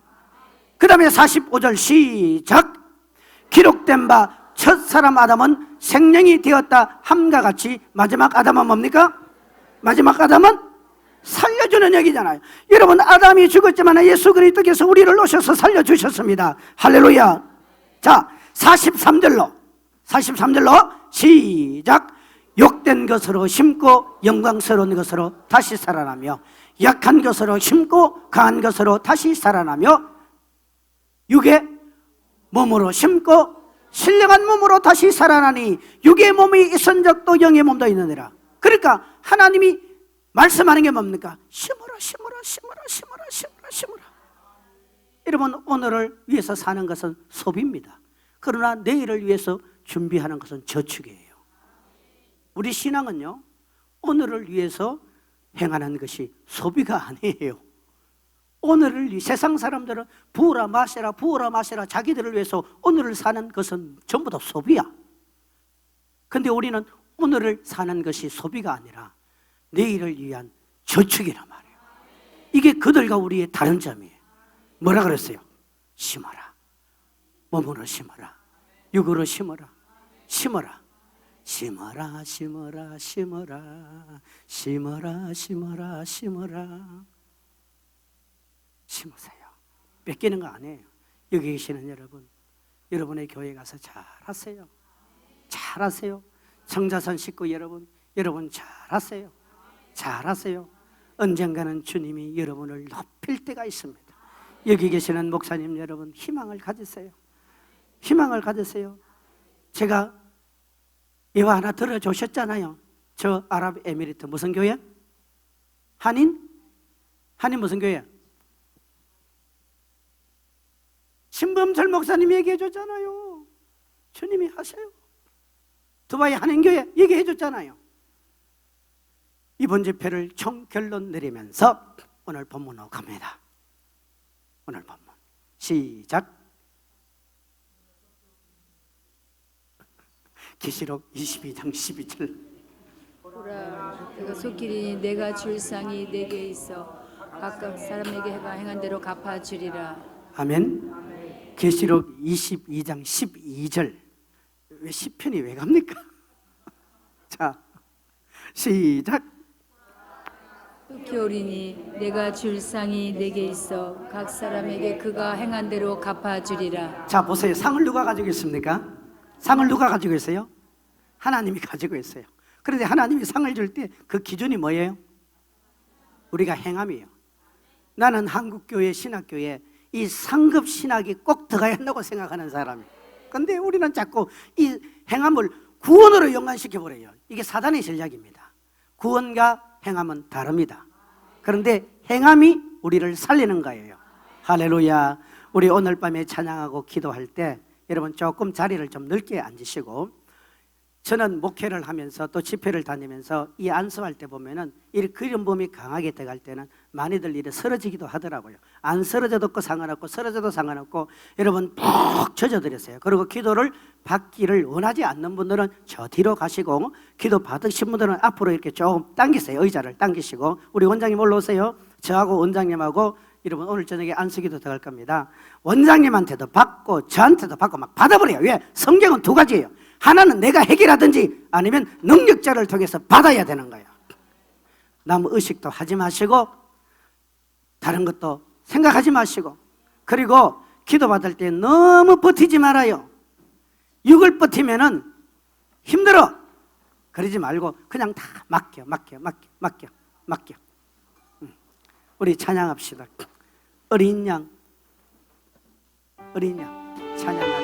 그 다음에 45절 시작. 기록된 바 첫사람 아담은 생명이 되었다 함과 같이 마지막 아담은 뭡니까? 마지막 아담은 살려주는 얘기잖아요. 여러분, 아담이 죽었지만 예수 그리스도께서 우리를 오셔서 살려주셨습니다. 할렐루야. 자, 43절로 시작. 욕된 것으로 심고 영광스러운 것으로 다시 살아나며, 약한 것으로 심고 강한 것으로 다시 살아나며, 육의 몸으로 심고 신령한 몸으로 다시 살아나니 육의 몸이 있은 적도 영의 몸도 있느니라. 그러니까 하나님이 말씀하는 게 뭡니까? 심어라, 심어라, 심어라, 심어라, 심어라, 심어라. 여러분, 오늘을 위해서 사는 것은 소비입니다. 그러나 내일을 위해서 준비하는 것은 저축이에요. 우리 신앙은요, 오늘을 위해서 행하는 것이 소비가 아니에요. 오늘을 세상 사람들은 부어라 마셔라 부어라 마셔라 자기들을 위해서 오늘을 사는 것은 전부 다 소비야. 근데 우리는 오늘을 사는 것이 소비가 아니라 내일을 위한 저축이란 말이에요. 이게 그들과 우리의 다른 점이에요. 뭐라 그랬어요? 심어라. 몸으로 심어라. 육으로 심어라. 심어라. 심어라 심어라 심어라 심어라 심어라 심어라. 심으세요. 뺏기는 거 아니에요. 여기 계시는 여러분, 여러분의 교회 가서 잘하세요. 잘하세요. 청자선 식구 여러분, 여러분 잘하세요. 잘하세요. 언젠가는 주님이 여러분을 높일 때가 있습니다. 여기 계시는 목사님 여러분, 희망을 가지세요. 희망을 가지세요. 제가 예화 하나 들어주셨잖아요. 저 아랍에미리트 무슨 교회? 한인 무슨 교회? 신범철 목사님이 얘기해 줬잖아요. 주님이 하세요. 두바이 한인교회 얘기해 줬잖아요. 이번 집회를 총결론 내리면서 오늘 본문으로 갑니다. 오늘 본문 시작. 계시록 22장 12절. 보라, 내가 속기리니 내가 줄 상이 내게 있어 각각 사람에게 해가 행한 대로 갚아주리라. 아멘. 계시록 22장 12절. 왜 시편이 왜 갑니까? 자, 시작. 속히 오리니 내가 줄 상이 내게 있어 각 사람에게 그가 행한 대로 갚아주리라. 자, 보세요. 상을 누가 가지고 있습니까? 상을 누가 가지고 있어요? 하나님이 가지고 있어요. 그런데 하나님이 상을 줄 때 그 기준이 뭐예요? 우리가 행함이에요. 나는 한국교회 신학교에 이 상급 신학이 꼭 들어가야 한다고 생각하는 사람이에요. 근데 우리는 자꾸 이 행함을 구원으로 연관시켜버려요. 이게 사단의 전략입니다. 구원과 행함은 다릅니다. 그런데 행함이 우리를 살리는 거예요. 할렐루야. 우리 오늘 밤에 찬양하고 기도할 때 여러분 조금 자리를 좀 넓게 앉으시고, 저는 목회를 하면서 또 집회를 다니면서 이 안수할 때 보면은 이 그림범이 강하게 돼갈 때는 많이들 이래 쓰러지기도 하더라고요. 안 쓰러져도 상관없고 쓰러져도 상관없고 여러분 푹 젖어드렸어요. 그리고 기도를 받기를 원하지 않는 분들은 저 뒤로 가시고, 기도 받으신 분들은 앞으로 이렇게 조금 당기세요. 의자를 당기시고. 우리 원장님 올라오세요. 저하고 원장님하고 여러분 오늘 저녁에 안수기도 들어갈 겁니다. 원장님한테도 받고 저한테도 받고 막 받아버려요. 왜? 성경은 두 가지예요. 하나는 내가 해결하든지 아니면 능력자를 통해서 받아야 되는 거예요. 남 의식도 하지 마시고 다른 것도 생각하지 마시고, 그리고 기도받을 때 너무 버티지 말아요. 6을 버티면은 힘들어. 그러지 말고 그냥 다 맡겨. 우리 찬양합시다. 어린 양 찬양합시다.